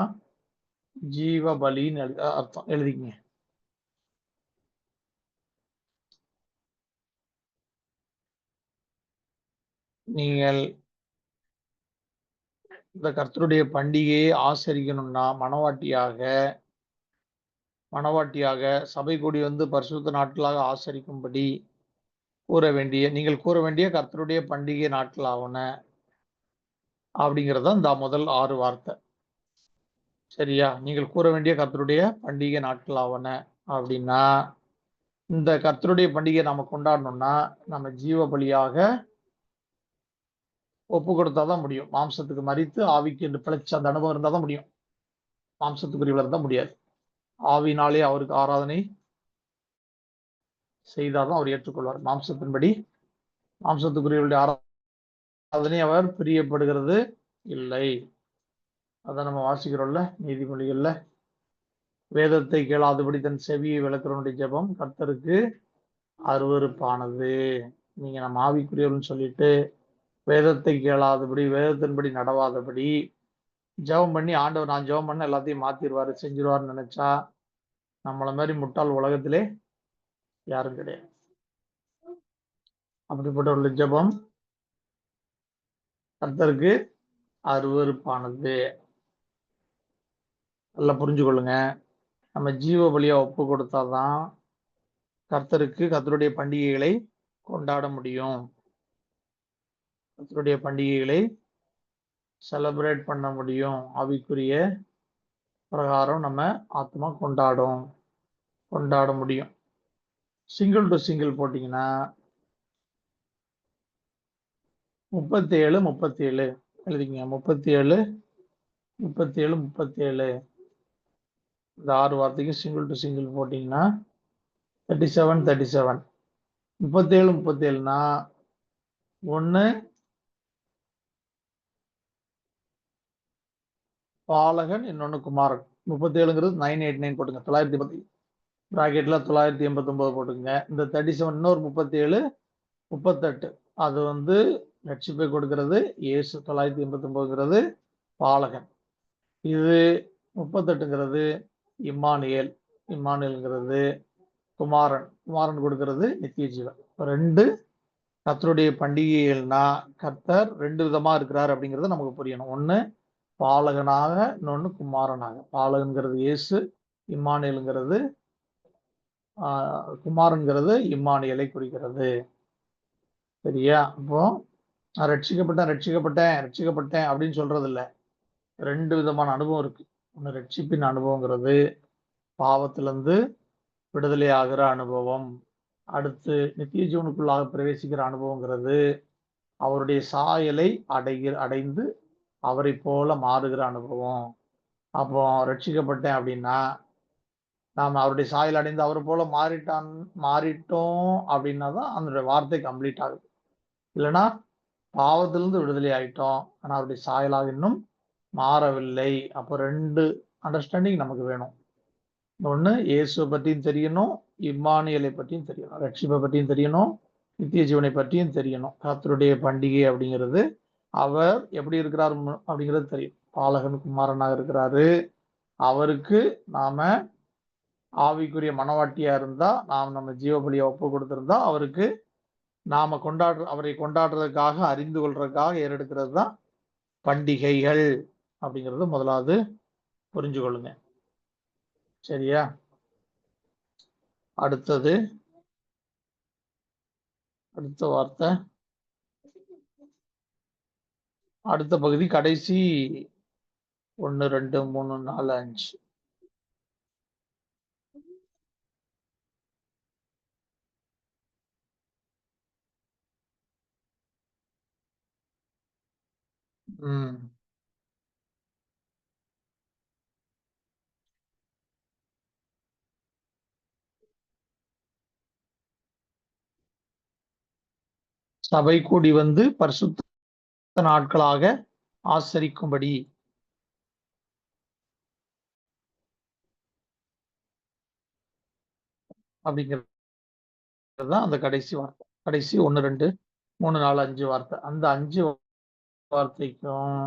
ஜீவ பலின்னு அர்த்தம். எழுதிக்கங்க. நீங்கள் இந்த கர்த்தருடைய பண்டிகையை ஆசரிக்கணும்னா மணவாட்டியாக சபை கூடி வந்து பரிசுத்த நாட்களாக ஆசரிக்கும்படி நீங்கள் கூற வேண்டிய கர்த்தருடைய பண்டிகை நாட்கள் ஆவன அப்படிங்கிறது இந்த முதல் 6 வார்த்தை. சரியா? நீங்கள் கூற வேண்டிய கர்த்தருடைய பண்டிகை நாட்கள் ஆவன அப்படின்னா, இந்த கர்த்தருடைய பண்டிகையை நம்ம கொண்டாடணும்னா நம்ம ஜீவ பலியாக ஒப்பு கொடுத்தாதான் முடியும். மாம்சத்துக்கு மரித்து ஆவிக்கு என்று பிழைச்ச அந்த அனுபவம் இருந்தால் தான் முடியும். மாம்சத்துக்குரியவர்கள் இருந்தால் முடியாது. ஆவினாலே அவருக்கு ஆராதனை செய்தாதான் அவர் ஏற்றுக்கொள்வார். மாம்சத்துக்குரியவருடைய ஆராதனை அவர் பிரியப்படுகிறது இல்லை. அதான் நம்ம வாசிக்கிறோம்ல நீதிமொழிகள்ல, வேதத்தை கேளாதபடி தன் செவியை விளக்குறவனுடைய ஜெபம் கர்த்தருக்கு அருவருப்பானது. நீங்க நம்ம ஆவிக்குரியவர்கள்னு சொல்லிட்டு வேதத்தை கேளாதபடி, வேதத்தின்படி நடவாதபடி ஜெபம் பண்ணி ஆண்டவர் நான் ஜெபம் பண்ண எல்லாத்தையும் மாத்திருவாரு, செஞ்சிருவாருன்னு நினைச்சா நம்மள மாதிரி முட்டாள் உலகத்திலே யாரும் கிடையாது. அப்படிப்பட்ட ஒரு ஜெபம் கர்த்தருக்கு அருவருப்பானது. நல்லா புரிஞ்சு கொள்ளுங்க. நம்ம ஜீவ பலியா ஒப்பு கொடுத்தாதான் கர்த்தருடைய பண்டிகைகளை கொண்டாட முடியும். கர்த்தருடைய பண்டிகைகளை செலிப்ரேட் பண்ண முடியும். ஆவிக்குரிய பிரகாரம் நம்ம ஆத்மா கொண்டாட முடியும். சிங்கிள் டு சிங்கிள் போட்டீங்கன்னா 37, 37 எழுதிங்க. 37, 37, 37 இந்த 6 வார்த்தைக்கு சிங்கிள் டு சிங்கிள் போட்டீங்கன்னா 37, 37. 37, 37னா 1 பாலகன், இன்னொன்னு குமாரன். 37ங்கிறது 989 போட்டுங்க. 980 பிராக்கெட்ல 989 போட்டுங்க. இந்த 37 இன்னொரு 37, 38 அது வந்து ரட்சிப்பை கொடுக்கிறது இயேசு. 989ங்கிறது பாலகன். இது 38ங்கிறது இம்மானுவேல்ங்கிறது குமாரன் கொடுக்கிறது நித்திய ஜீவன். 2 கர்த்தருடைய பண்டிகைகள்னா கர்த்தர் 2 விதமா இருக்கிறார் அப்படிங்கிறது நமக்கு புரியணும். ஒண்ணு பாலகனாக, இன்னொன்னு குமாரனாக. பாலகன்கிறது இயேசு, இம்மானுவேல்ங்கிறது குமாரன்கிறது இம்மானுவேலை குறிக்கிறது. சரியா? அப்போ நான் ரட்சிக்கப்பட்டேன் அப்படின்னு சொல்றது இல்லை. 2 விதமான அனுபவம் இருக்கு. ஒன்று ரட்சிப்பின் அனுபவங்கிறது பாவத்திலிருந்து விடுதலை ஆகிற அனுபவம். அடுத்து நித்திய ஜீவனுக்குள்ளாக பிரவேசிக்கிற அனுபவங்கிறது அவருடைய சாயலை அடைந்து அவரை போல மாறுகிற அனுபவம். அப்போ ரட்சிக்கப்பட்டேன் அப்படின்னா நாம் அவருடைய சாயல் அடைந்து அவரை போல மாறிட்டோம் அப்படின்னா தான் அந்த வார்த்தை கம்ப்ளீட் ஆகுது. இல்லைன்னா பாவத்திலிருந்து விடுதலை ஆயிட்டோம், ஆனா அவருடைய சாயலாக இன்னும் மாறவில்லை. அப்போ 2 அண்டர்ஸ்டாண்டிங் நமக்கு வேணும். ஒண்ணு இயேசுவை பற்றியும் தெரியணும், இம்மானுவேலை பற்றியும் தெரியணும், ரட்சிப்பை பற்றியும் தெரியணும், நித்திய ஜீவனை பற்றியும் தெரியணும். கர்த்தருடைய பண்டிகை அப்படிங்கிறது அவர் எப்படி இருக்கிறார் அப்படிங்கிறது தெரியும். பாலகன் குமாரனாக இருக்கிறாரு. அவருக்கு நாம ஆவிக்குரிய மனவாட்டியா இருந்தா, நம்ம ஜீவபலியை ஒப்பு கொடுத்திருந்தா அவருக்கு நாம அவரை கொண்டாடுறதுக்காக, அறிந்து கொள்றதுக்காக ஏறெடுக்கிறது தான் பண்டிகைகள் அப்படிங்கிறது முதலாவது புரிஞ்சு கொள்ளுங்க. சரியா? அடுத்த வார்த்தை அடுத்த பகுதி கடைசி 1 2 3 4 5. சபை கூடி வந்து பரிசுத்த நாட்களாக ஆசரிக்கும்படி. அப்படிங்கிறது தான் அந்த கடைசி வார்த்தை. கடைசி 1 2 3 4 5 வார்த்தை. அந்த 5 வார்த்தைக்கும்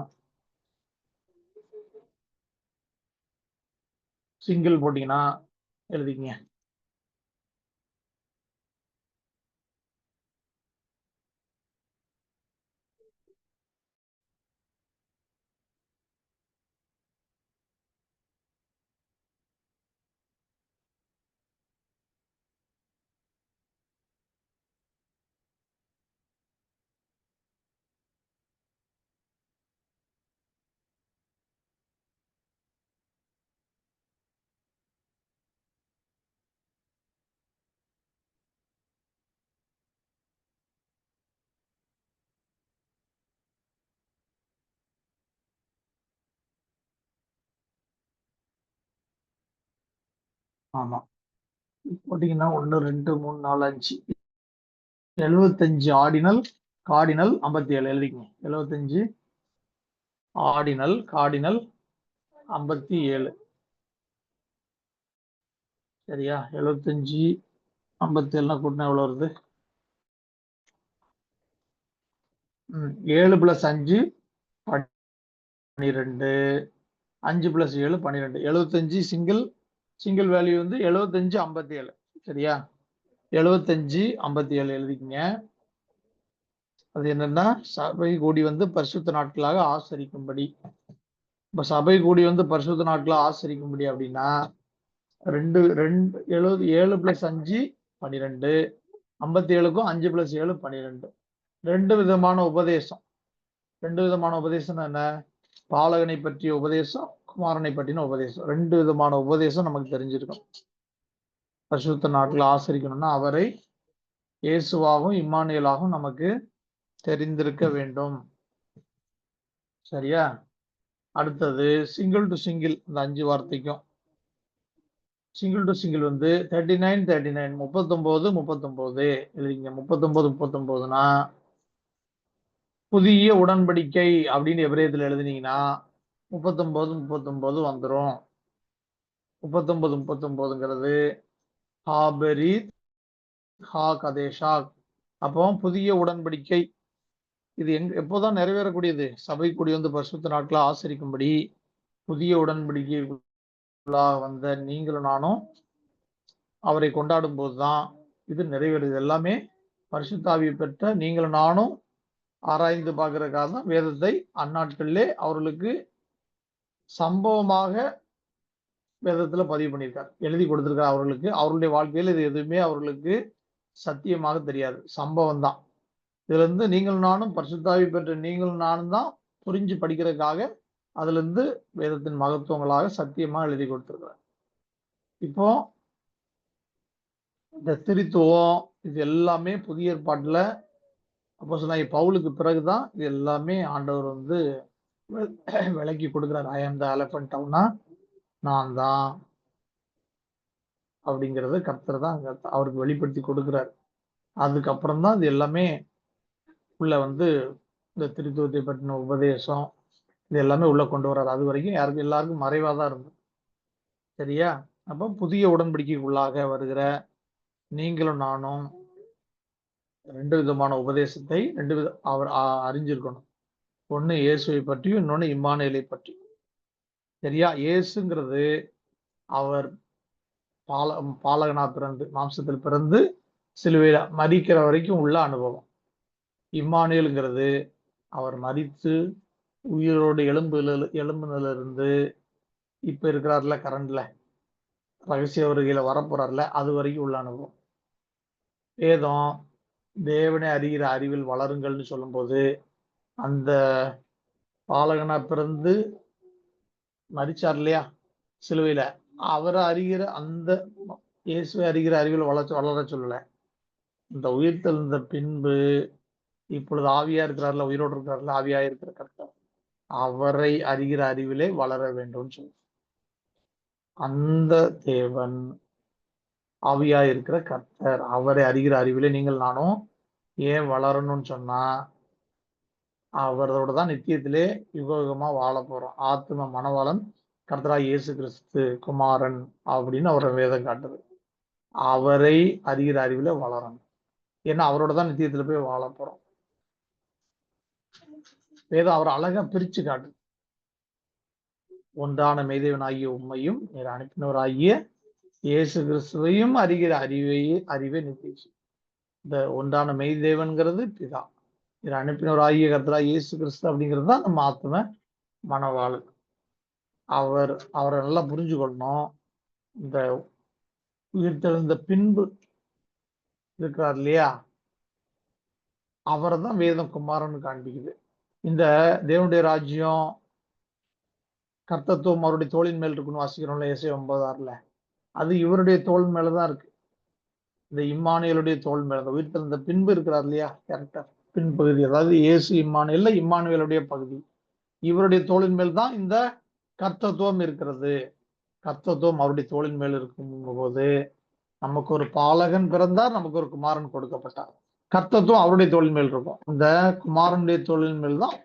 சிங்கிள் போட்டீங்கன்னா எழுதிக்கங்க. ஆமா, போட்டீங்கன்னா 1 2 3 4 5 75 ஆர்டினல் கார்டினல் 57 எழுதிக்கங்க. 75 ordinal cardinal 57. சரியா? 75 57 கூட்டினா எவ்வளவு வருது? 7 + 5 12, 5 + 7 12. 75 சிங்கிள் வேல்யூ வந்து 75 57. சரியா? 75 57 எழுதிக்கங்க. அது என்னன்னா சபை கூடி வந்து பரிசுத்த நாட்களாக ஆசரிக்கும்படி. இப்ப சபை கூடி வந்து பரிசுத்த நாட்களாக ஆசரிக்கும்படி அப்படின்னா 7 + 5 12, 57க்கும் 5 + 7 12. ரெண்டு விதமான உபதேசம். என்ன? பாலகனை பற்றிய உபதேசம், குமாரனை பற்றின உபதேசம். 2 விதமான உபதேசம் நமக்கு தெரிஞ்சிருக்கும். பரிசுத்த நாட்கள் ஆசரிக்கணும்னா அவரை இயேசுவாகவும் இம்மானுவேலாகவும் நமக்கு தெரிந்திருக்க வேண்டும். சரியா? அடுத்தது சிங்கிள் டு சிங்கிள். இந்த 5 வார்த்தைக்கும் சிங்கிள் டு சிங்கிள் வந்து 39 39 39 எழுதிங்க. 39 39னா புதிய உடன்படிக்கை அப்படின்னு எபிரேயத்தில் எழுதினீங்கன்னா 39 39 வந்துடும். 39 39ங்கிறது ஹாபெரித் ஹா கதேஷாக். அப்போ புதிய உடன்படிக்கை இது எப்போதான் நிறைவேறக்கூடியது? சபை கூடி வந்து பரிசுத்த நாட்களை ஆசரிக்கும்படி புதிய உடன்படிக்கை வந்த நீங்களும் நானும் அவரை கொண்டாடும் போதுதான் இது நிறைவேறுது. எல்லாமே பரிசுத்தாவியை பெற்ற நீங்களும் நானும் ஆராய்ந்து பார்க்கறதுக்காக தான் வேதத்தை அந்நாட்களிலே அவர்களுக்கு சம்பவமாக வேதத்துல பதிவு பண்ணியிருக்கார், எழுதி கொடுத்திருக்கார். அவர்களுக்கு அவர்களுடைய வாழ்க்கையில் இது எதுவுமே அவர்களுக்கு சத்தியமாக தெரியாது, சம்பவம் தான். இதுல இருந்து நீங்களும் நானும் பரிசுத்தாவி பெற்ற நீங்களும் நானும் தான் புரிஞ்சு படிக்கிறதுக்காக அதுல இருந்து வேதத்தின் மகத்துவங்களாக சத்தியமா எழுதி கொடுத்திருக்கிறார். இப்போ இந்த திருத்துவம் இது எல்லாமே புதிய ஏற்பாட்டுல அப்போஸ்தலனாகிய பவுலுக்கு பிறகுதான் இது எல்லாமே ஆண்டவர் வந்து விளக்கி கொடுக்கிறார். ஐ ஆம் த எலபன்ட் டவுனா நான் தான் அப்படிங்கறத கர்த்தர் தான் அவருக்கு வெளிப்படுத்தி கொடுக்கிறார். அதுக்கப்புறம் தான் இது எல்லாமே உள்ள வந்து இந்த திருத்துவத்தை பற்றின உபதேசம் இது எல்லாமே உள்ள கொண்டு வர்றாரு. அது வரைக்கும் எல்லாருக்கும் மறைவாதான் இருந்தது. சரியா? அப்போ புதிய உடன்படிக்கைக்குள்ளாக வருகிற நீங்களும் நானும் 2 விதமான உபதேசத்தை அவர் அறிஞ்சிருக்கணும். ஒண்ணு இயேசுவை பற்றியும், இன்னொன்னு இம்மானுவேலை பற்றி. சரியா? இயேசுங்கிறது அவர் பாலகனா பிறந்து மாம்சத்தில் பிறந்து சிலுவையில மரிக்கிற வரைக்கும் உள்ள அனுபவம். இம்மானுவேலுங்கிறது அவர் மரித்து உயிரோடு எலும்புல இருந்து இப்ப இருக்கிறார்ல கரண்ட்ல ரகசிய வருகையில வரப்போறார்ல அது வரைக்கும் உள்ள அனுபவம். வேதம் தேவனை அறிகிற அறிவில் வளருங்கள்னு சொல்லும் போது அந்த பாலகனா பிறந்து மரிச்சார் இல்லையா சிலுவையில, அவரை அறிகிற அந்த இயேசுவை அறிகிற அறிவில் வளர சொல்லல. இந்த உயிர் தெழுந்த பின்பு இப்பொழுது ஆவியா இருக்கிறார்ல, உயிரோடு இருக்கிறார்ல, ஆவியா இருக்கிற கர்த்தர், அவரை அறிகிற அறிவிலே வளர வேண்டும் சொல்லு. அந்த தேவன் ஆவியா இருக்கிற கர்த்தர், அவரை அறிகிற அறிவிலே நீங்கள் நானும் ஏன் வளரணும்னு சொன்னா, அவரோட தான் நித்தியத்திலே யுகமா வாழ போறோம். ஆத்ம மணவாளன் கர்த்தராகிய இயேசு கிறிஸ்து குமாரன் அப்படின்னு அவரை வேதம் காட்டுது. அவரை அறிகிற அறிவில வளரணும். ஏன்னா அவரோட தான் நித்தியத்துல போய் வாழ போறோம். வேதம் அவர் அழகா பிரிச்சு காட்டு. ஒன்றான மெய்தேவனாகிய உண்மையும் நீர் அனுப்பினவராகிய இயேசு கிறிஸ்துவையும் அறிகிற அறிவே நித்தியம். இந்த ஒன்றான மெய்தேவன்கிறது பிதா, நீர் அனுப்பினவராகிய கர்த்தராகிய இயேசு கிறிஸ்து அப்படிங்கிறது தான் நம்ம ஆத்ம மணவாளன். அவரை நல்லா புரிஞ்சு கொள்ளணும். இந்த உயிர்த்தெழுந்த பின்பு இருக்கிறார் இல்லையா, அவரை தான் வேதம் குமாரன்னு காண்பிக்குது. இந்த தேவனுடைய ராஜ்யம் கர்த்தத்துவம் அவருடைய தோளின் மேல் இருக்குன்னு வாசிக்கிறோம்ல ஏசாயா 9:6. அது இவருடைய தோல் மேலதான் இருக்கு. இந்த இம்மானுவேலுடைய தோல் மேல, உயிர்த்தெழுந்த பின்பு இருக்கிறார் இல்லையா கேரக்டர் பின்பகுதி, அதாவது இயேசு இம்மானுவேலுடைய பகுதி, இவருடைய தோளின் மேல் தான் இந்த கர்த்தத்துவம் இருக்கிறது. கர்த்தத்துவம் அவருடைய தோளின் மேல் இருக்கும் போது நமக்கு ஒரு பாலகன் பிறந்தார், நமக்கு ஒரு குமாரன் கொடுக்கப்பட்டார். கர்த்தத்துவம் அவருடைய தோளின் மேல் இருக்கும். இந்த குமாரனுடைய தோளின் மேல் தான்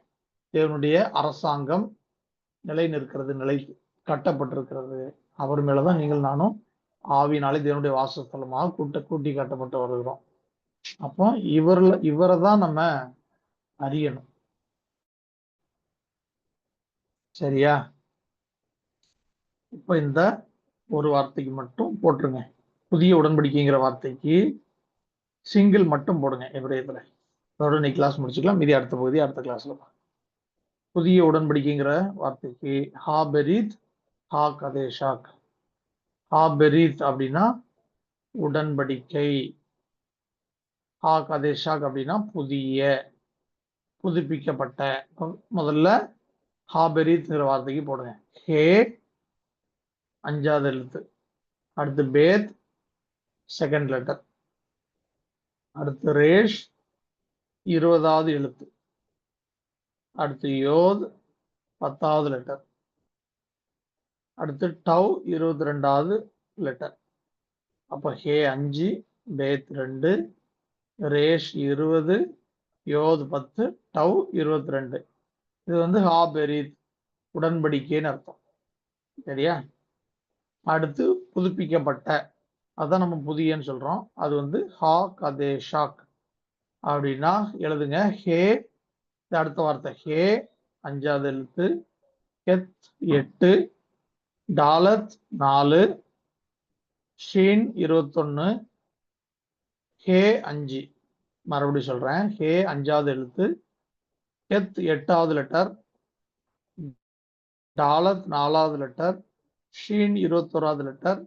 தேவனுடைய அரசாங்கம் நிலை நிற்கிறது, நிலை கட்டப்பட்டிருக்கிறது. அவர் மேலதான் நீங்கள் நானும் ஆவியினாலே தேவனுடைய வாசஸ்தலமாக கூட்டி காட்டப்பட்டு வருகிறோம். அப்போ இவரை தான் நம்ம அறியணும். சரியா? இப்ப இந்த ஒரு வார்த்தைக்கு மட்டும் போட்டுருங்க. புதிய உடன்படிக்கைங்கிற வார்த்தைக்கு சிங்கிள் மட்டும் போடுங்க. எபிரேயத்துல அதோட இன்னைக்கு கிளாஸ் முடிச்சுக்கலாம். மீதி அடுத்த பகுதி அடுத்த கிளாஸ்ல. புதிய உடன்படிக்கைங்கிற வார்த்தைக்கு ஹாபெரித், ஹா கதேஷாக். ஹாபெரித் அப்படின்னா உடன்படிக்கை, ஹா கதேஷாக் அப்படின்னா புதிய, புதுப்பிக்கப்பட்ட. முதல்ல ஹாபெரித்ங்கிற வார்த்தைக்கு போடுங்க. ஹே 5வது எழுத்து, அடுத்து பேத் 2nd லெட்டர், அடுத்து ரேஷ் 20வது எழுத்து, அடுத்து யோத் 10வது லெட்டர், அடுத்து டவ் 22வது லெட்டர். அப்ப ஹே 5, பேத் 2, ரேஷ் 20, யோத் 10, டவ் 22. இது வந்து ஹாபெரித் உடன்படிக்கைன்னு அர்த்தம். சரியா? அடுத்து புதுப்பிக்கப்பட்ட, அதான் நம்ம புதியன்னு சொல்றோம். அது வந்து ஹா கதேஷாக் அப்படின்னா எழுதுங்க. ஹே, அடுத்த வார்த்தை ஹே 5வது எழுத்து, கெத் 8, டாலத் 4, ஷீன் 21, ஹே 5. மறுபடியும் சொல்றேன். ஹே 5வது எழுத்து, கெத் 8வது லெட்டர், டாலத் 4வது லெட்டர், ஷீன் 21வது லெட்டர்,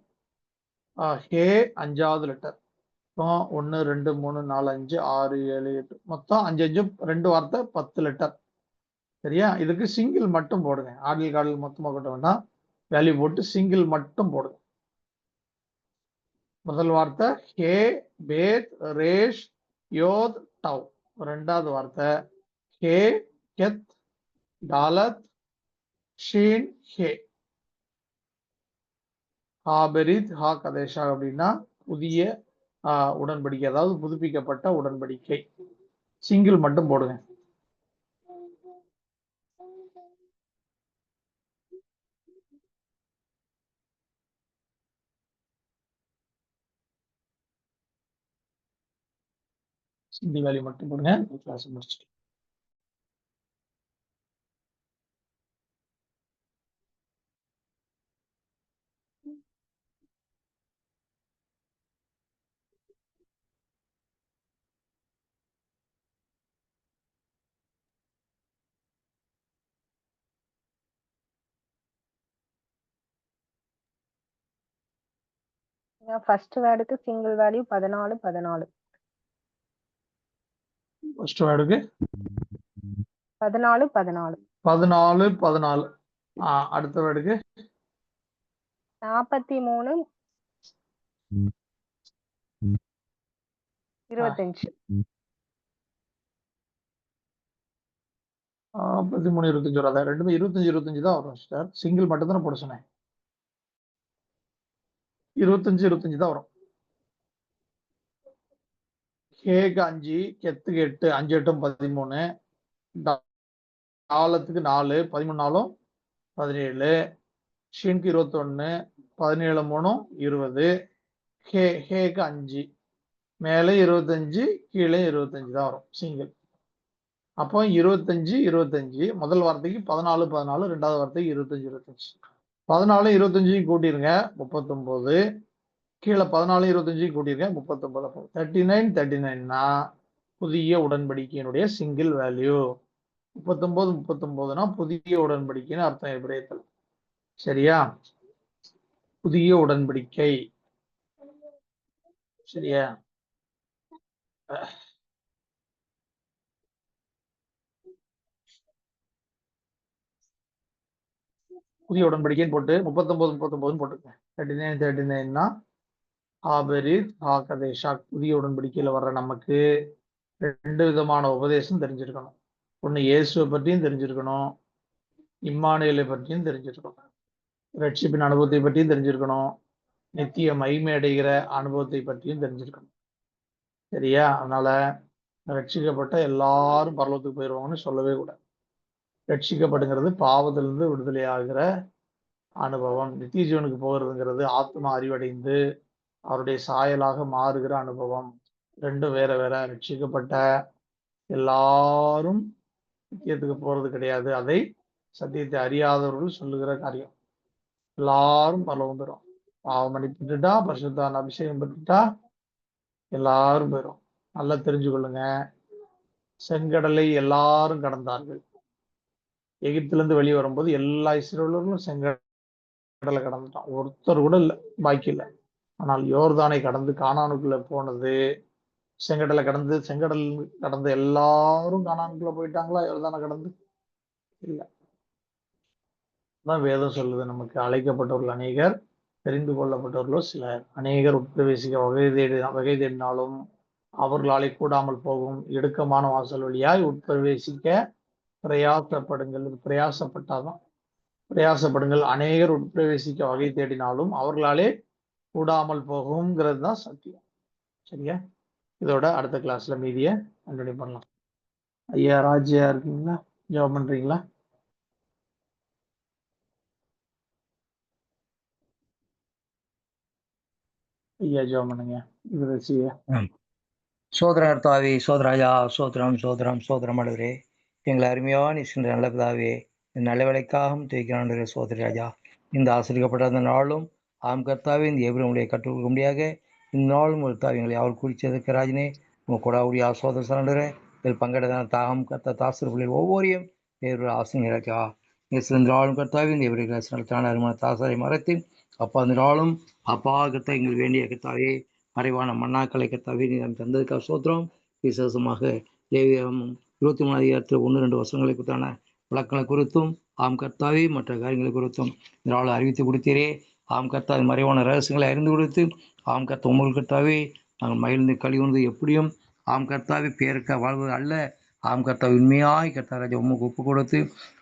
ஹே 5வது லெட்டர். 1 2 3 4 5 6 7 8 மொத்தம் 5 5 2 வார்த்தை 10 லெட்டர். சரியா? இதுக்கு சிங்கிள் மட்டும் போடுங்க. ஆடில் காடில் மொத்தமா கொட்ட வேண்டாம், வேல்யூ போட்டு சிங்கிள் மட்டும் போடுங்க. முதல் வார்த்தை ஹே, பேத், ரேஷ், யோத், டவ். 2வது வார்த்தை ஹே, கெத், டாலத், ஷீன், ஹே. ஹாபெரித், ஹா கதேஷா அப்படின்னா புதிய உடன்படிக்கை, அதாவது புதுப்பிக்கப்பட்ட உடன்படிக்கை. சிங்கிள் மட்டும் போடுங்க. சிங்கிள் வேல்யூ மட்டும் போடுங்க. கிளாஸ் முடிச்சுட்டு ஃபர்ஸ்ட் வேர்டுக்கு சிங்கிள் வேல்யூ 14 14. ஃபர்ஸ்ட் வேர்டுக்கு 14 14. 14 14. அடுத்த வேர்டுக்கு 43 25. 43 25 வராது. ரெண்டுமே 25 25 தான் வரும் சிஸ்டர். சிங்கிள் மட்டும் தானே போட சொன்னேன். 25 25 தான் வரும். கேக்கு 5, கெத்துக்கு 8, 5 8 13, டாலத்துக்கு 4, 13 4 17, ஷின்க்கு 21, 17 3 20, ஹேக்கு 5, மேலே 25, கீழே 25 தான் வரும் சிங்கிள். அப்போ 25 25, முதல் வார்த்தைக்கு 14 14, ரெண்டாவது வார்த்தைக்கு 25 25. 14 25 கூட்டிருங்க 39, கீழே 14 25 கூட்டிருங்க 39. அப்போ 39 39னா புதிய உடன்படிக்கையினுடைய சிங்கிள் வேல்யூ. 39 39னா புதிய உடன்படிக்கைன்னு அர்த்தம் எபிரேயத்தில். சரியா? புதிய உடன்படிக்கை. சரியா? புதிய உடன்படிக்கைன்னு போட்டு 39 39 போட்டுக்கங்க. 39 39னா ஆபரித் ஆகதேஷாக். புதிய உடன்படிக்கையில வர்ற நமக்கு 2 விதமான உபதேசம் தெரிஞ்சிருக்கணும். ஒண்ணு இயேசுவை பற்றியும் தெரிஞ்சிருக்கணும், இம்மானுவேலை பற்றியும் தெரிஞ்சிருக்கணும், ரட்சிப்பின் அனுபவத்தை பற்றியும் தெரிஞ்சிருக்கணும், நித்திய மகிமை அடைகிற அனுபவத்தை பற்றியும் தெரிஞ்சிருக்கணும். சரியா? அதனால ரட்சிக்கப்பட்ட எல்லாரும் பரலோகத்துக்கு போயிடுவாங்கன்னு சொல்லவே கூடாது. ரட்சிக்கப்படுங்கிறது பாவத்திலிருந்து விடுதலை ஆகிற அனுபவம். நித்திய ஜீவனுக்கு போகிறதுங்கிறது ஆத்மா அறிவடைந்து அவருடைய சாயலாக மாறுகிற அனுபவம். ரெண்டும் வேற வேற. ரட்சிக்கப்பட்ட எல்லாரும் நித்தியத்துக்கு போறது கிடையாது. அதை சத்தியத்தை அறியாதவர்கள் சொல்லுகிற காரியம். எல்லாரும் பரலோகம் பெறும். பாவம் மன்னிப்புட்டா, பரிசுத்தான அபிஷேகம் பெற்றுட்டா எல்லாரும் போயிடும். நல்லா தெரிஞ்சு கொள்ளுங்க. செங்கடலை எல்லாரும் கடந்தார்கள். எகிப்திலிருந்து வெளியே வரும்போது எல்லா இஸ்ரவேலர்களும் செங்கடலை கடந்துட்டான். ஒருத்தர் கூட இல்லை, பாக்கி இல்லை. ஆனால் யோர்தானை கடந்து கானானுக்குள்ள போனது, செங்கடலை கடந்து செங்கடல் கடந்து எல்லாரும் கானானுக்குள்ள போயிட்டாங்களா? யோர்தானை கடந்து இல்லை. தான் வேதம் சொல்லுது நமக்கு. அழைக்கப்பட்டவர்கள் அநேகர், தெரிந்து கொள்ளப்பட்டவர்களோ சிலர். அநேகர் உட்பிரவேசிக்க வகை தேடினாலும் அவர்களாலே கூடாமல் போகும் இடுக்கமான வாசல் வழியாய் உட்பிரவேசிக்க பிரயாசப்படுங்கள். பிரயாசப்பட்டாதான் பிரயாசப்படுங்கள். அநேகர் உட்பிரவேசிக்க வகை தேடினாலும் அவர்களாலே கூடாமல் போகும்ங்கிறது தான் சத்தியம். சரியா? இதோட அடுத்த கிளாஸ்ல மீதிய கண்டினியூ பண்ணலாம். ஐயா ராஜ்யா இருக்கீங்களா? ஜாப் பண்றீங்களா? ஐயா ஜாப் பண்ணுங்க. சோதர கர்த்தாவே, சோதராஜா, சோதரம் சோதரம் சோதரம் ஆண்டவரே, எங்களை அருமையான இசைன்ற நல்ல பிதாவே, இந்த நல்ல வேலைக்காகவும் துவைக்கிறாண்டவரே சோதராஜா. இந்த ஆசிரியப்பட்ட அந்த நாளும் ஆம் கர்த்தாவே, இந்த எவருடைய கற்றுக் முடியாக இந்த நாளும் ஒரு எங்களை அவர் குறிச்சதுக்கு ராஜனே உங்கள் கூடாவுடைய ஆசோதர சரண்டரே இதில் பங்கெடுத்த தாகம் கத்த தாசர் பிள்ளைகள் ஒவ்வொரையும் வேறு ஆசிரியர்களா இந்த நாளும் கர்த்தாவே, இந்த எவரை நடத்தான அருமான தாசரை மறைத்து அப்பா அந்த நாளும் அப்பா கர்த்தா எங்களுக்கு வேண்டிய கர்த்தாவே மறைவான மண்ணாக்களை கர்த்தாவே நீர் தந்ததுக்காக சோத்திரம். விசேஷமாக தேவியமும் 23 அதிகாரத்தில் 1-2 வருஷங்களை குறித்தான விளக்கங்களை குறித்தும் ஆம் கர்த்தாவே மற்ற காரியங்களை குறித்தும் இந்த நாள் அறிவித்து கொடுத்தீரே. ஆம் கர்த்தா மறைவான ரகசியங்களை அறிந்து கொடுத்து ஆம் கர்த்தா உங்கள் கர்த்தாவே நாங்கள் மகிழ்ந்து கழிவுந்து எப்படியும் ஆம் கர்த்தாவே பேருக்க வாழ்வது அல்ல. ஆம் கர்த்தா உண்மையாய் கர்த்தா ராஜா உமக்கு ஒப்பு கொடுத்து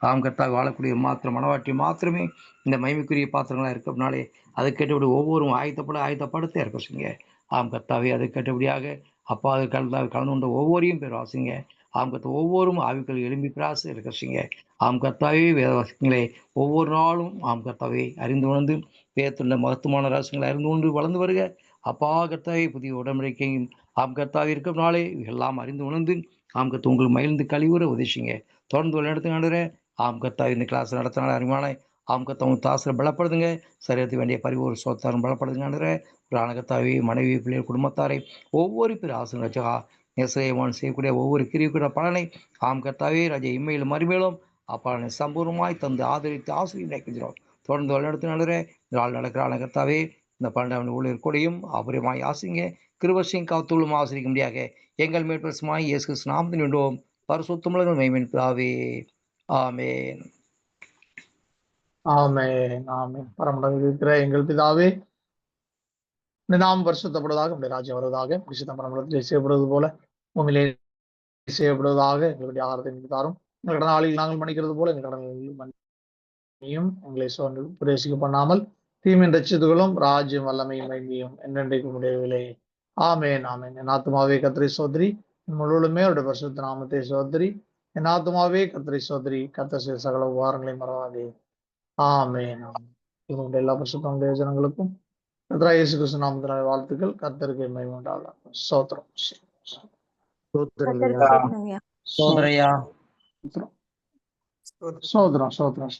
ஆம் கர்த்தா வாழக்கூடிய மனவாட்டி மாத்திரமே இந்த மகிமைக்குரிய பாத்திரங்களாக இருக்கிறதுனாலே அதை கேட்டபடி ஒவ்வொரு ஆயத்தப்படுத்த இருக்க சொன்னீங்க. ஆம் கர்த்தாவே அதை கேட்டபடியாக அப்பா அது கலந்து கொண்ட ஒவ்வொரையும் பேர் வாசிங்க. ஆம் கர்த்தா ஒவ்வொரும் ஆவிகள் எழும்பி பிராசு இருக்கிறீங்க. ஆம் கர்த்தாவே வேதவாசியங்களை ஒவ்வொரு நாளும் ஆம் கர்த்தாவே அறிந்து உணர்ந்து வேதத்துள்ள மகத்துவமான ரகசியங்களை அறிந்து கொண்டு வளர்ந்து வருக. அப்பா கர்த்தாவே புதிய உடன்படிக்கையும் ஆம் கர்த்தாவே இருக்கும் நாளே எல்லாம் அறிந்து உணர்ந்து ஆம் கர்த்தா உங்களுக்கு மகிழ்ந்து கழிவுற உதவிச்சிங்க. தொடர்ந்து நடத்து ஆண்டுற ஆம் கர்த்தாவே இந்த கிளாஸ் நடத்தினால அறிவான ஆம் கர்த்தா உங்க தாசரை பலப்படுதுங்க. சரியத்துக்கு வேண்டிய பரிவு சோத்தாரும் பலப்படுதுங்க. பிராணகத்தாவே மனைவி பிள்ளைகள் குடும்பத்தாரை ஒவ்வொரு பேர் ஆசீர்வதிச்சா நிச்சயமான செய்யக்கூடிய ஒவ்வொரு கிரிக்கூட பலனை ஆம் கர்த்தாவே ராஜா இம்மையிலும் மறுமையிலும் அப்பா சம்பூர்ணமாய் தந்து ஆதரித்து ஆசிரியர் தொடர்ந்து வழிநடத்தினாலே நாள் நடக்கிற கர்த்தாவே இந்த 12ஆம் ஊழியர் கூடையும் அபரியமாய் ஆசிங்க கிருபையும் காத்துள்ளும் ஆசிரிக்க முடியாக எங்கள் மேற்பரசுமாய் இயேசு கிறிஸ்து நாமத்தில் வேண்டுவோம். பரிசுத்தமுள்ள மெய்மென்றாவே ஆமென். ஆமென் ஆமென். பரமண்டலத்தில் இருக்கிற எங்கள் பிதாவே, இந்த நாம் பரிசுத்தப்படுவதாக, உடைய ராஜ்யம் வருவதாக, பரிசுத்த பரமண்டலத்திலே செய்யப்படுவது போல உண்மையிலே செய்யப்படுவதாக. எங்களுடைய ஆகாரத்தை எங்களுக்கு தாரும். எங்கள் கடனாளிகள் நாங்கள் மன்னிக்கிறது போல எங்கள் கடன்களை மன்னியும். எங்களை சோர்ந்து பிரவேசிக்க பண்ணாமல் தீமின் ரட்சித்துகளும் ராஜ்யம் வல்லமையும் மைந்தியும் என்றென்றைக்கு முடியவில்லை. ஆமென் ஆமென். என் ஆத்துமாவே கர்த்தரை சோதரி, என் முழுவதுமே அவருடைய பரிசுத்த நாமத்தை சோதரி. என் ஆத்துமாவே கர்த்தரை சோதரி, கர்த்தர் செய்த சகல உபகாரங்களையும் மறவாதே. ஆமென் ஆமென். இவங்களுடைய எல்லா பரிசுத்த ஜனங்களுக்கும் கர்த்தராகிய இயேசு கிறிஸ்து நாமத்தினாலே வாழ்த்துக்கள். கர்த்தருக்கு மகிமை உண்டாவதாக. ஸ்தோத்திரம் கர்த்தருக்கு ஸ்தோத்திரம் ஐயா. சோதரையா ஸ்தோத்திரம் ஸ்தோத்திரம்.